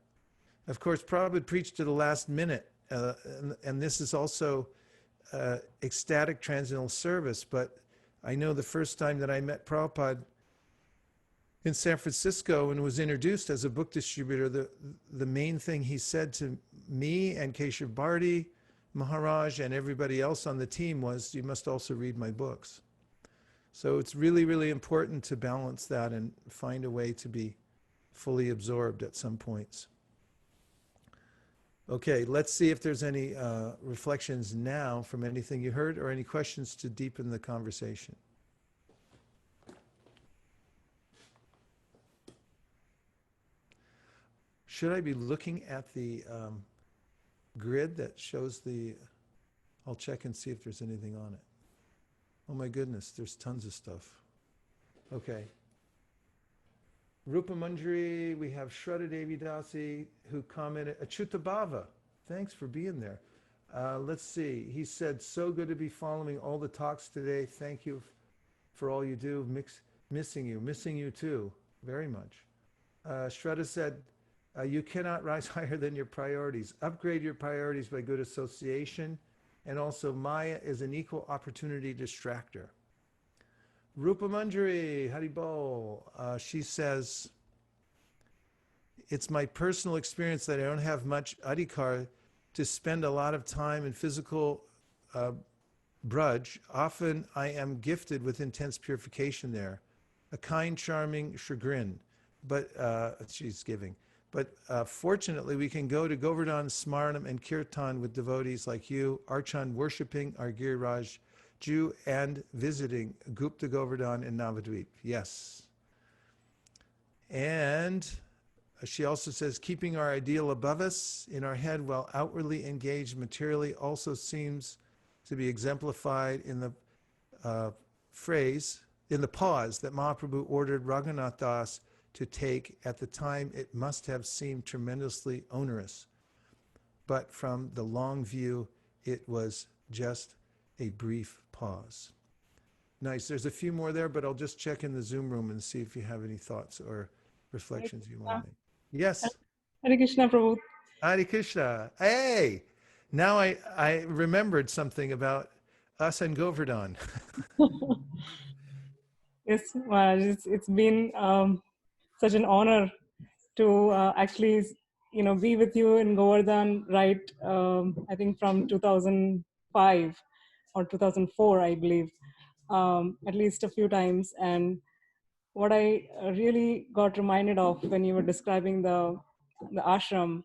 [SPEAKER 1] Of course, Prabhupada preached to the last minute, and this is also ecstatic transcendental service. But I know the first time that I met Prabhupada in San Francisco and was introduced as a book distributor, the main thing he said to me and Keshav Bharti Maharaj and everybody else on the team was, you must also read my books. So it's really, really important to balance that and find a way to be fully absorbed at some points. Okay, let's see if there's any reflections now from anything you heard or any questions to deepen the conversation. Should I be looking at the grid that shows the, I'll check and see if there's anything on it. Oh my goodness, there's tons of stuff. Okay. Rupa Manjari, we have Shraddha Devi Dasi who commented, Achyuta Bhava, thanks for being there. Let's see, he said, so good to be following all the talks today. Thank you for all you do. Missing you too, very much. Shraddha said, you cannot rise higher than your priorities. Upgrade your priorities by good association. And also Maya is an equal opportunity distractor. Rupa Manjari, Haribol, she says, it's my personal experience that I don't have much adhikar to spend a lot of time in physical brudge. Often I am gifted with intense purification there. A kind, charming chagrin, but she's giving. But fortunately, we can go to Govardhana, Smaranam, and Kirtan with devotees like you, Archan worshipping our Giriraj Jew, and visiting Gupta Govardhan in Navadvip. Yes. And she also says, keeping our ideal above us in our head while outwardly engaged materially also seems to be exemplified in the phrase, in the pause that Mahaprabhu ordered Raghunath Das to take. At the time, it must have seemed tremendously onerous. But from the long view, it was just a brief pause. Nice. There's a few more there, but I'll just check in the Zoom room and see if you have any thoughts or reflections you want to make. Yes.
[SPEAKER 7] Hare Krishna, Prabhu.
[SPEAKER 1] Hare Krishna. Hey, now I remembered something about us and Govardhan.
[SPEAKER 7] Yes, Maharaj, it's been such an honor to actually, be with you in Govardhan, right? I think from 2005 or 2004, I believe, at least a few times. And what I really got reminded of when you were describing the ashram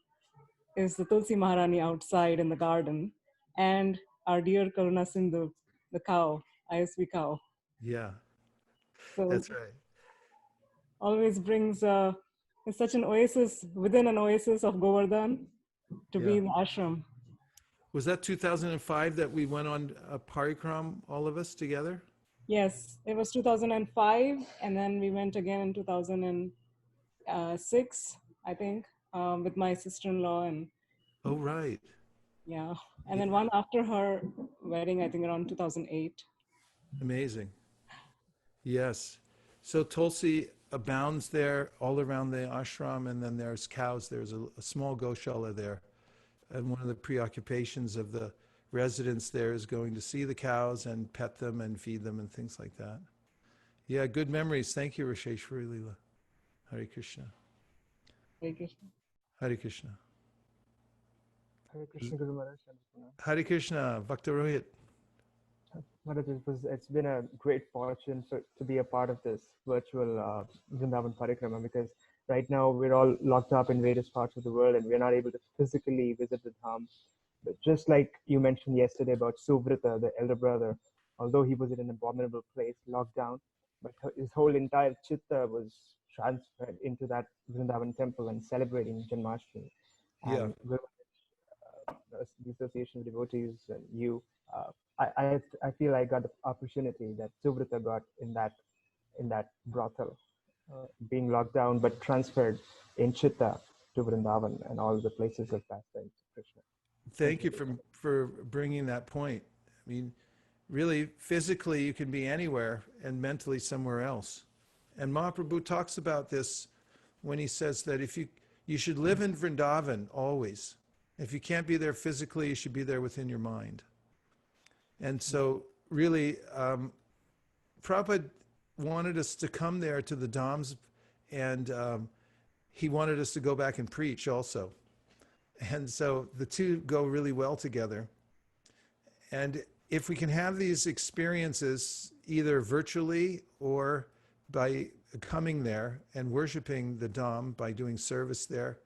[SPEAKER 7] is the Tulsi Maharani outside in the garden, and our dear Karuna Sindhu, the cow, ISV cow.
[SPEAKER 1] Yeah,
[SPEAKER 7] So
[SPEAKER 1] that's right.
[SPEAKER 7] always brings it's such an oasis within an oasis of Govardhan to be in the ashram.
[SPEAKER 1] Was that 2005 that we went on a Parikramā, all of us together?
[SPEAKER 7] Yes, it was 2005, and then we went again in 2006, I think, with my sister-in-law. And
[SPEAKER 1] Oh, right.
[SPEAKER 7] yeah, and then one after her wedding, I think around 2008.
[SPEAKER 1] Amazing. Yes. So Tulsi abounds there all around the ashram, and then there's cows. There's a small goshala there. And one of the preoccupations of the residents there is going to see the cows and pet them and feed them and things like that. Yeah, good memories. Thank you, Vaiśeṣika Leela. Hare Krishna.
[SPEAKER 7] Hare Krishna.
[SPEAKER 1] Hare Krishna.
[SPEAKER 8] Hare Krishna, Guru Maharaj.
[SPEAKER 1] Hare Krishna, Bhakta Rohit.
[SPEAKER 8] Maharaj, it's been a great fortune to be a part of this virtual Vrindavan Parikramā, because right now we're all locked up in various parts of the world and we're not able to physically visit the Dham. But just like you mentioned yesterday about Suvrita, the elder brother, although he was in an abominable place, locked down, but his whole entire chitta was transferred into that Vrindavan temple and celebrating Janmashtami.
[SPEAKER 1] Yeah.
[SPEAKER 8] And the Association of Devotees and you, I feel I got the opportunity that Suvrita got in that brothel, being locked down but transferred in Chitta to Vrindavan and all the places of pastime to Krishna.
[SPEAKER 1] Thank you for bringing that point. I mean, really, physically you can be anywhere and mentally somewhere else. And Mahaprabhu talks about this when he says that if you should live in Vrindavan always, If you can't be there physically, you should be there within your mind. And so really, Prabhupada wanted us to come there to the Dhams, and he wanted us to go back and preach also. And so the two go really well together. And if we can have these experiences either virtually or by coming there and worshiping the Dham by doing service there,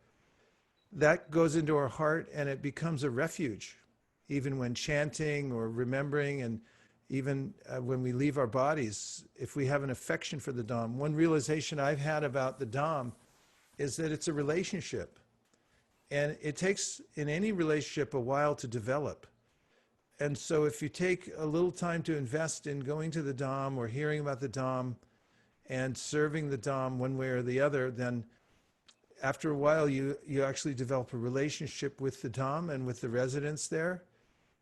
[SPEAKER 1] that goes into our heart and it becomes a refuge, even when chanting or remembering, and even when we leave our bodies, if we have an affection for the Dham. One realization I've had about the Dham is that it's a relationship. And it takes, in any relationship, a while to develop. And so if you take a little time to invest in going to the Dham or hearing about the Dham and serving the Dham one way or the other, then after a while you actually develop a relationship with the Dham and with the residents there.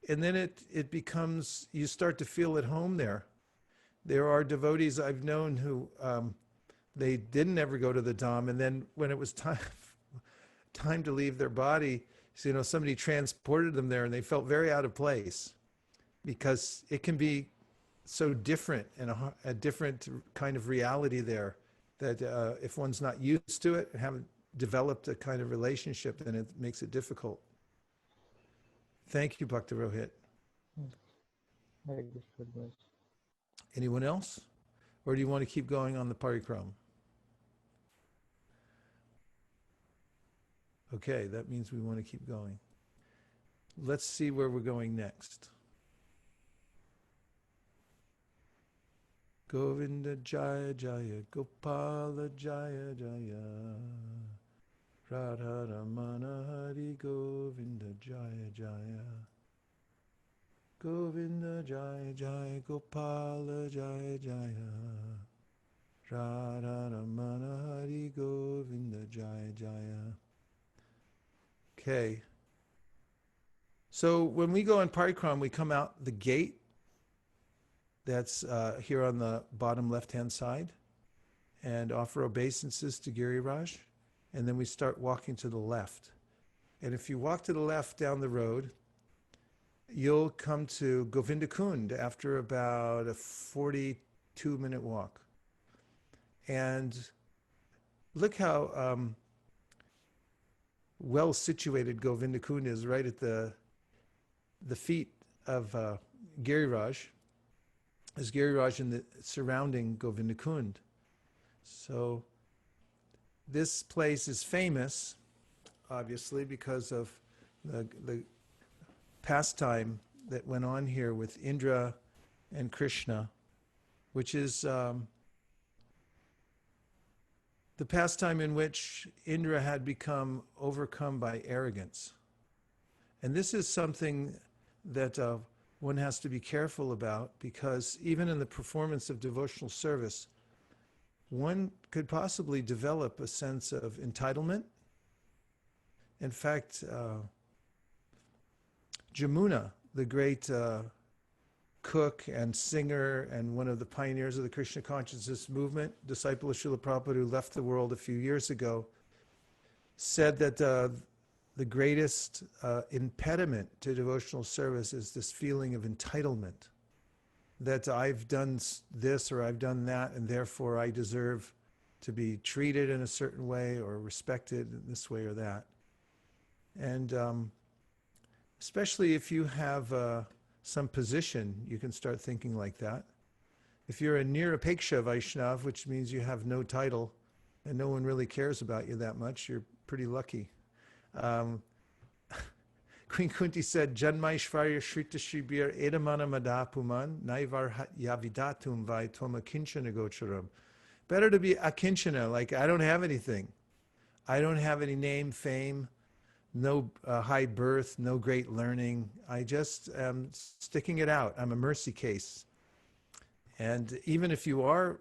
[SPEAKER 1] And then it becomes, you start to feel at home there. There are devotees I've known who they didn't ever go to the Dham, and then when it was time to leave their body, so, somebody transported them there and they felt very out of place, because it can be so different and a different kind of reality there that if one's not used to it and haven't developed a kind of relationship, then it makes it difficult. Thank you, Bhakti Rohit. Anyone else? Or do you want to keep going on the Parikramā? Okay, that means we want to keep going. Let's see where we're going next. Govinda Jaya Jaya Gopala Jaya Jaya Radha Ramana Hari Govinda Jaya Jaya Govinda Jaya Jaya Gopala Jaya Jaya Radha Ramana Hari Govinda Jaya Jaya. Okay. So when we go on Parikramā, we come out the gate that's here on the bottom left-hand side and offer obeisances to Giriraj. And then we start walking to the left. And if you walk to the left down the road, you'll come to Govinda Kunda after about a 42-minute walk. And look how well situated Govinda Kunda is, right at the feet of Giriraj, as Giriraj in the surrounding Govinda Kunda. So this place is famous, obviously, because of the pastime that went on here with Indra and Krishna, which is the pastime in which Indra had become overcome by arrogance. And this is something that one has to be careful about, because even in the performance of devotional service, one could possibly develop a sense of entitlement. In fact, Jamuna, the great cook and singer and one of the pioneers of the Krishna consciousness movement, disciple of Srila Prabhupada, who left the world a few years ago, said that the greatest impediment to devotional service is this feeling of entitlement, that I've done this or I've done that, and therefore I deserve to be treated in a certain way or respected in this way or that. And especially if you have some position, you can start thinking like that. If you're a Nirapeksha Vaishnav, which means you have no title and no one really cares about you that much, you're pretty lucky. Queen Kunti said, Janmaishvarya Shrita Shribir Edamana Madapuman Naivar Yavidatum Vai Toma Kinchana Gocharam. Better to be akinchana, like I don't have anything. I don't have any name, fame, no high birth, no great learning. I just am sticking it out. I'm a mercy case. And even if you are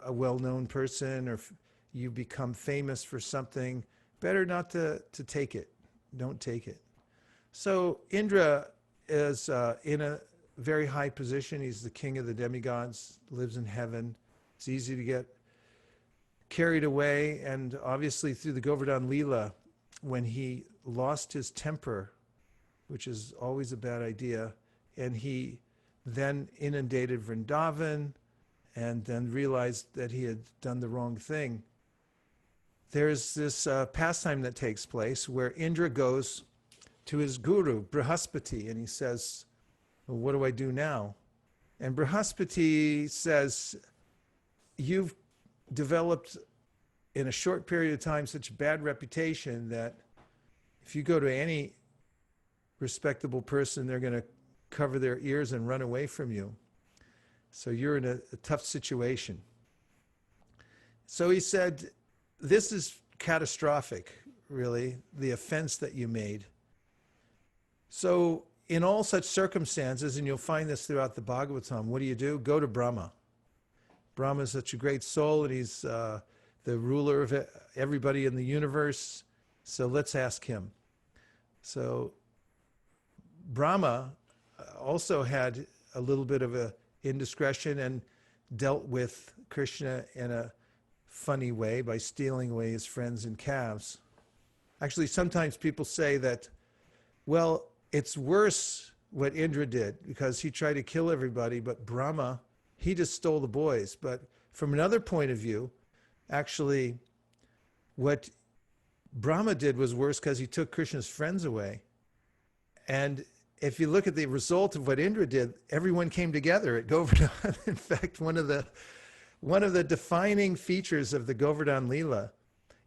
[SPEAKER 1] a well-known person, or if you become famous for something, better not to take it. Don't take it. So Indra is in a very high position. He's the king of the demigods, lives in heaven. It's easy to get carried away. And obviously through the Govardhana Leela, when he lost his temper, which is always a bad idea, and he then inundated Vrindavan and then realized that he had done the wrong thing. There's this pastime that takes place where Indra goes to his guru, Brihaspati, and he says, well, what do I do now? And Brihaspati says, you've developed in a short period of time such a bad reputation that if you go to any respectable person, they're going to cover their ears and run away from you. So you're in a tough situation. So he said, this is catastrophic, really, the offense that you made. So in all such circumstances, and you'll find this throughout the Bhagavatam, what do? Go to Brahma. Brahma is such a great soul, and he's the ruler of everybody in the universe. So let's ask him. So Brahma also had a little bit of a indiscretion and dealt with Krishna in a funny way by stealing away his friends and calves. Actually, sometimes people say that, well, it's worse what Indra did because he tried to kill everybody, but Brahma, he just stole the boys. But from another point of view, actually, what Brahma did was worse because he took Krishna's friends away. And if you look at the result of what Indra did, everyone came together at Govardhana. In fact, one of the defining features of the Govardhana Leela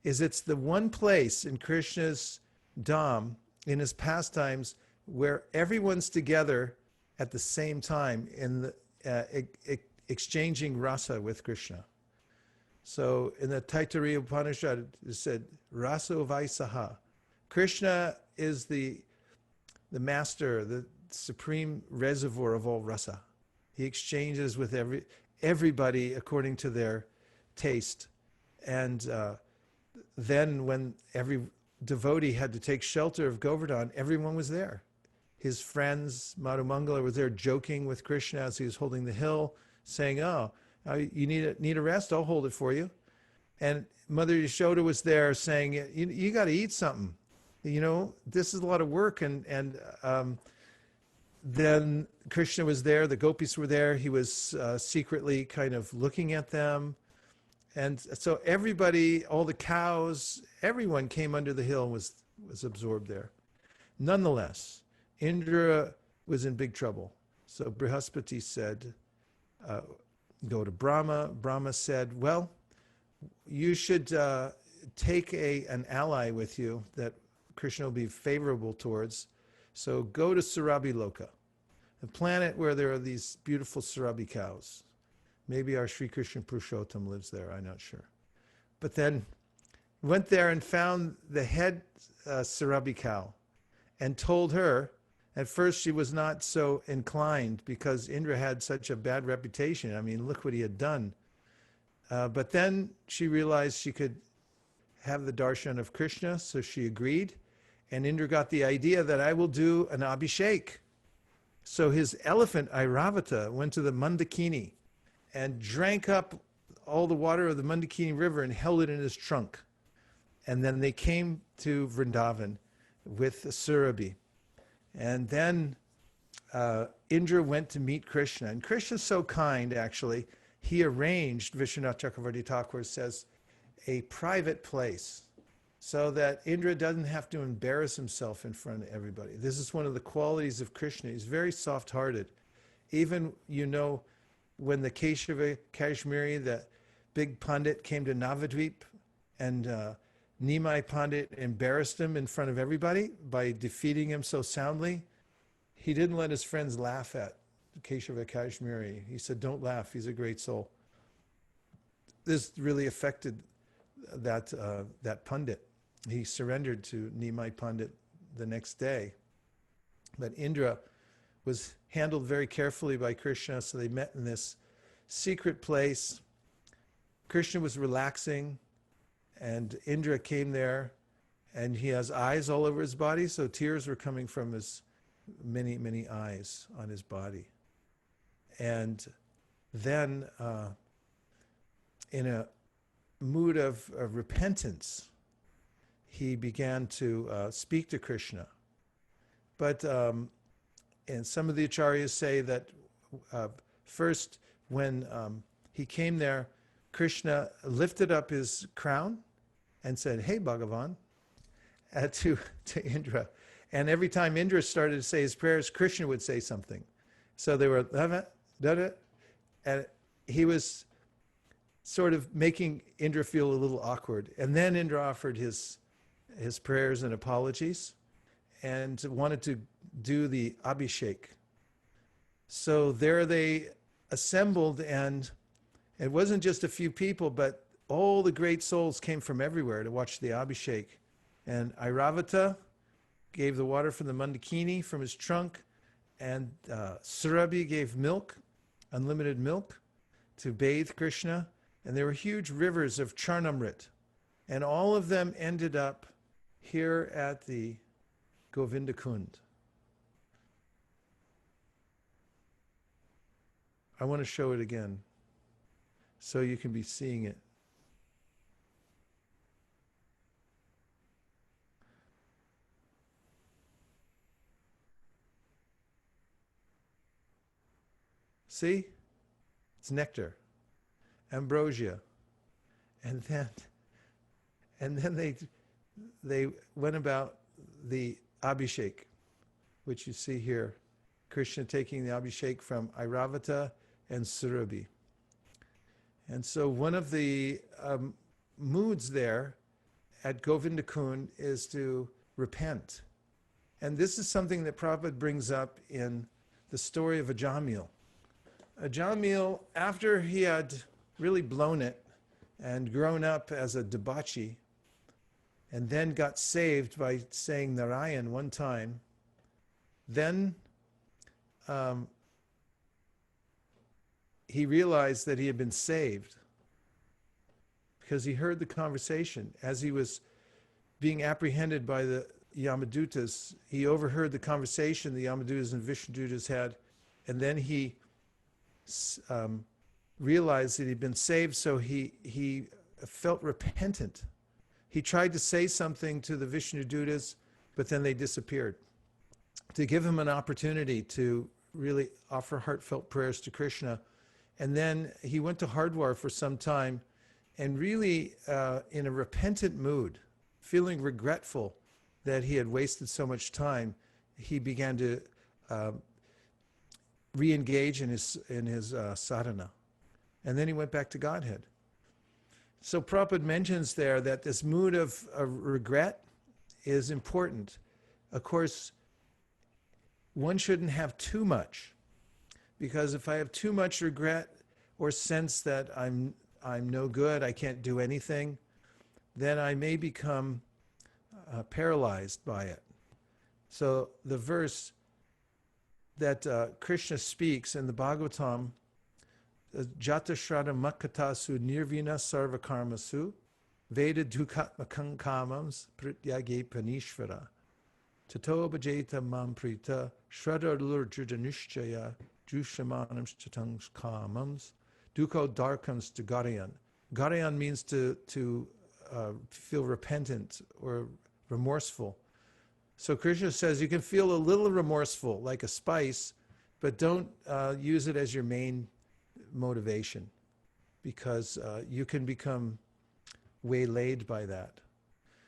[SPEAKER 1] is it's the one place in Krishna's Dham, in his pastimes, where everyone's together at the same time in the, exchanging rasa with Krishna. So in the Taittiriya Upanishad, it said, Raso Vaiśeṣika. Krishna is the master, the supreme reservoir of all rasa. He exchanges with everybody according to their taste. And then when every devotee had to take shelter of Govardhana, everyone was there. His friends, Madhu Mangala, was there joking with Krishna as he was holding the hill, saying, oh, you need a rest? I'll hold it for you. And Mother Yashoda was there saying, you got to eat something. You know, this is a lot of work. And then Krishna was there, the gopis were there. He was secretly kind of looking at them. And so everybody, all the cows, everyone came under the hill and was absorbed there. Nonetheless, Indra was in big trouble. So Brihaspati said, go to Brahma. Brahma said, well, you should take an ally with you that Krishna will be favorable towards. So go to Surabhi Loka, a planet where there are these beautiful Surabhi cows. Maybe our Sri Krishna Purushottam lives there, I'm not sure. But then went there and found the head Surabhi cow and told her, at first she was not so inclined because Indra had such a bad reputation. I mean, look what he had done. But then she realized she could have the darshan of Krishna, so she agreed. And Indra got the idea that I will do an abhishek. So his elephant, Airavata, went to the Mandakini and drank up all the water of the Mandakini River and held it in his trunk. And then they came to Vrindavan with Surabhi. And then Indra went to meet Krishna. And Krishna's so kind, actually, he arranged, Vishwanath Chakravarti Thakur says, a private place so that Indra doesn't have to embarrass himself in front of everybody. This is one of the qualities of Krishna. He's very soft-hearted. Even, you know, when the Keshava Kashmiri, the big Pandit, came to Navadvip and Nimai Pandit embarrassed him in front of everybody by defeating him so soundly, he didn't let his friends laugh at Keshava Kashmiri. He said, don't laugh, he's a great soul. This really affected that Pandit. He surrendered to Nimai Pandit the next day. But Indra was handled very carefully by Krishna, so they met in this secret place. Krishna was relaxing, and Indra came there, and he has eyes all over his body, so tears were coming from his many, many eyes on his body. And then in a mood of repentance, he began to speak to Krishna. But and some of the acharyas say that first, when he came there, Krishna lifted up his crown and said, "Hey, Bhagavan," to Indra. And every time Indra started to say his prayers, Krishna would say something. So they were, and he was sort of making Indra feel a little awkward. And then Indra offered his prayers and apologies and wanted to do the Abhishek. So there they assembled, and it wasn't just a few people, but all the great souls came from everywhere to watch the Abhishek. And Airavata gave the water from the Mandakini from his trunk, and Surabhi gave milk, unlimited milk, to bathe Krishna. And there were huge rivers of Charnamrit. And all of them ended up here at the Govinda Kunda. I want to show it again so you can be seeing it. See? It's nectar, ambrosia. And then they went about the Abhishek, which you see here. Krishna taking the Abhishek from Airavata and Surabhi. And so one of the moods there at Govinda Kunda is to repent. And this is something that Prabhupada brings up in the story of Ajamil. Ajamil, after he had really blown it and grown up as a debauchee, and then got saved by saying Narayan one time, then he realized that he had been saved because he heard the conversation. As he was being apprehended by the Yamadutas, he overheard the conversation the Yamadutas and Vishnudutas had, and then he realized that he'd been saved, so he felt repentant. He tried to say something to the Vishnudutas, but then they disappeared. To give him an opportunity to really offer heartfelt prayers to Krishna. And then he went to Hardwar for some time, and really in a repentant mood, feeling regretful that he had wasted so much time, he began to re-engage in his sadhana. And then he went back to Godhead. So Prabhupada mentions there that this mood of regret is important. Of course, one shouldn't have too much, because if I have too much regret or sense that I'm no good, I can't do anything, then I may become paralyzed by it. So the verse that Krishna speaks in the Bhagavatam, Jata Shraddha Makatasu Nirvina Sarvakarmasu Veda Dukatmakam Kamams Prityage Panishvara Tato Bhajeta Mamprita Shraddha Lurjudanishchaya Jushamanams Chatangs Kamams Duko Darkams to Garayan. Garayan means to feel repentant or remorseful. So Krishna says you can feel a little remorseful, like a spice, but don't use it as your main motivation, because you can become waylaid by that.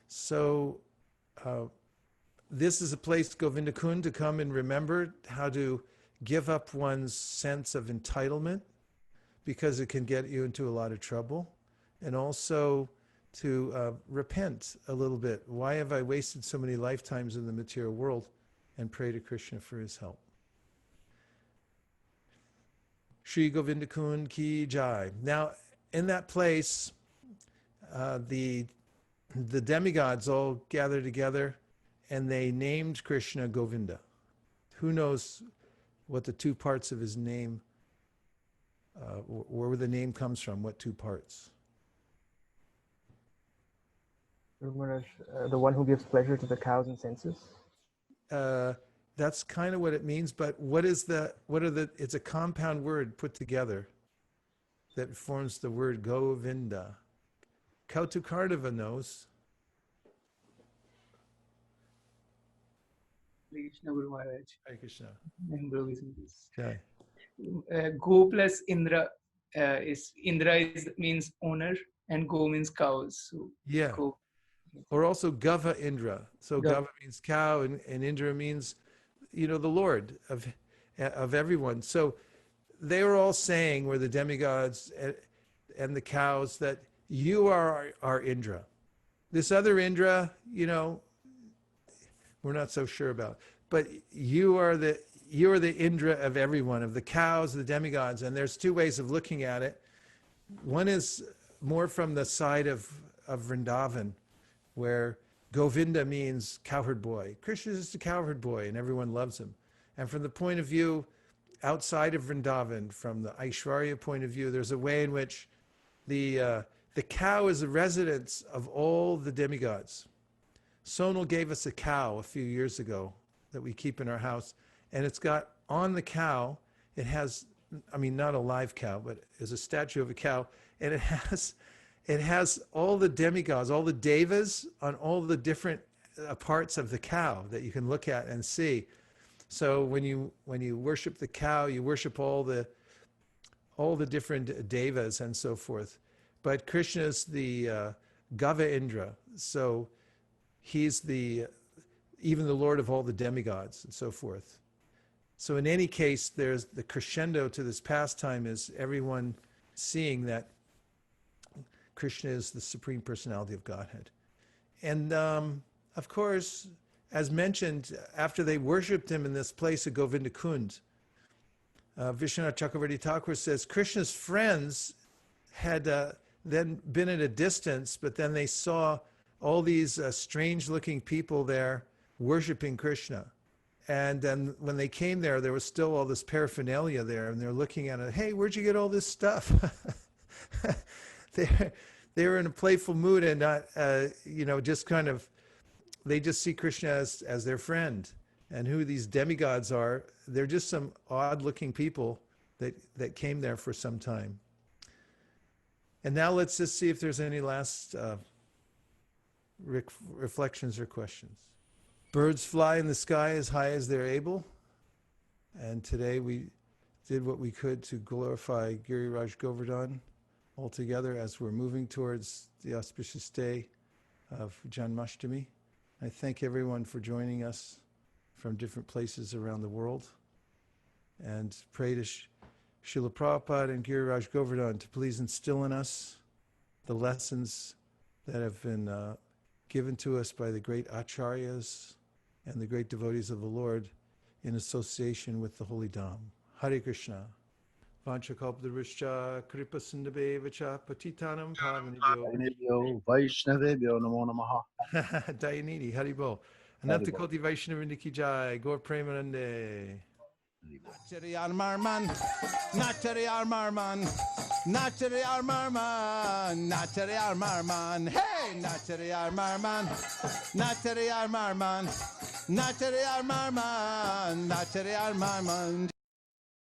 [SPEAKER 1] So this is a place, Govinda Kunda, to come and remember how to give up one's sense of entitlement, because it can get you into a lot of trouble, and also to repent a little bit. Why have I wasted so many lifetimes in the material world? And pray to Krishna for his help. Shri Govinda Kunda ki jai. Now, in that place, the demigods all gathered together, and they named Krishna Govinda. Who knows what the two parts of his name, where the name comes from, what two parts?
[SPEAKER 8] The one who gives pleasure to the cows and senses?
[SPEAKER 1] That's kind of what it means, but it's a compound word put together that forms the word Govinda. Kautukarnava knows.
[SPEAKER 9] Hare Krishna, Guru Maharaj.
[SPEAKER 1] Hare Krishna.
[SPEAKER 9] And Guru Vishnu.
[SPEAKER 1] Okay.
[SPEAKER 9] Go plus Indra is means owner, and go means cows. So
[SPEAKER 1] Yeah.
[SPEAKER 9] go.
[SPEAKER 1] Or also Gava Indra. So
[SPEAKER 9] Gava.
[SPEAKER 1] Gava means cow, and Indra means, the Lord of everyone. So they were all saying, we're the demigods and the cows, that you are our Indra. This other Indra, we're not so sure about. But you are the Indra of everyone, of the cows, the demigods. And there's two ways of looking at it. One is more from the side of Vrindavan, where Govinda means cowherd boy. Krishna is just a cowherd boy, and everyone loves him. And from the point of view outside of Vrindavan, from the Aishwarya point of view, there's a way in which the cow is the residence of all the demigods. Sonal gave us a cow a few years ago that we keep in our house, and it's got on the cow, it has, not a live cow, but is a statue of a cow, and it has all the demigods, all the devas on all the different parts of the cow that you can look at and see. So when you worship the cow, you worship all the different devas and so forth. But Krishna is the Gava Indra, so he's even the Lord of all the demigods and so forth. So in any case, there's the crescendo to this pastime is everyone seeing that Krishna is the Supreme Personality of Godhead. And of course, as mentioned, after they worshipped him in this place of Govinda Kunda, Vishwanath Chakravarti Thakur says Krishna's friends had then been at a distance, but then they saw all these strange-looking people there worshiping Krishna. And then when they came there was still all this paraphernalia there, and they're looking at it, hey, where'd you get all this stuff? They were in a playful mood and not, just kind of, they just see Krishna as their friend. And who these demigods are, they're just some odd-looking people that came there for some time. And now let's just see if there's any last reflections or questions. Birds fly in the sky as high as they're able. And today we did what we could to glorify Giriraj Govardhana all together as we're moving towards the auspicious day of Janmashtami. I thank everyone for joining us from different places around the world, and pray to Srila Prabhupada and Giriraj Govardhana to please instill in us the lessons that have been given to us by the great acharyas and the great devotees of the Lord in association with the Holy Dham. Hare Krishna. Vanchakalpadrishcha kripa sindhabevacha patitanam pavanebhyo
[SPEAKER 10] Vaishnavebhyo namo namaha.
[SPEAKER 1] Dayanidhi, Haribol. Ananta Koti Vaishnavindra ki jai. Gaur Premanande. Nachari Armarman, Nachari Armarman, Nachari Armarman, Nachari Armarman, hey, Nachari Armarman, Nachari Armarman, Nachari Armarman, Nachari Armarman.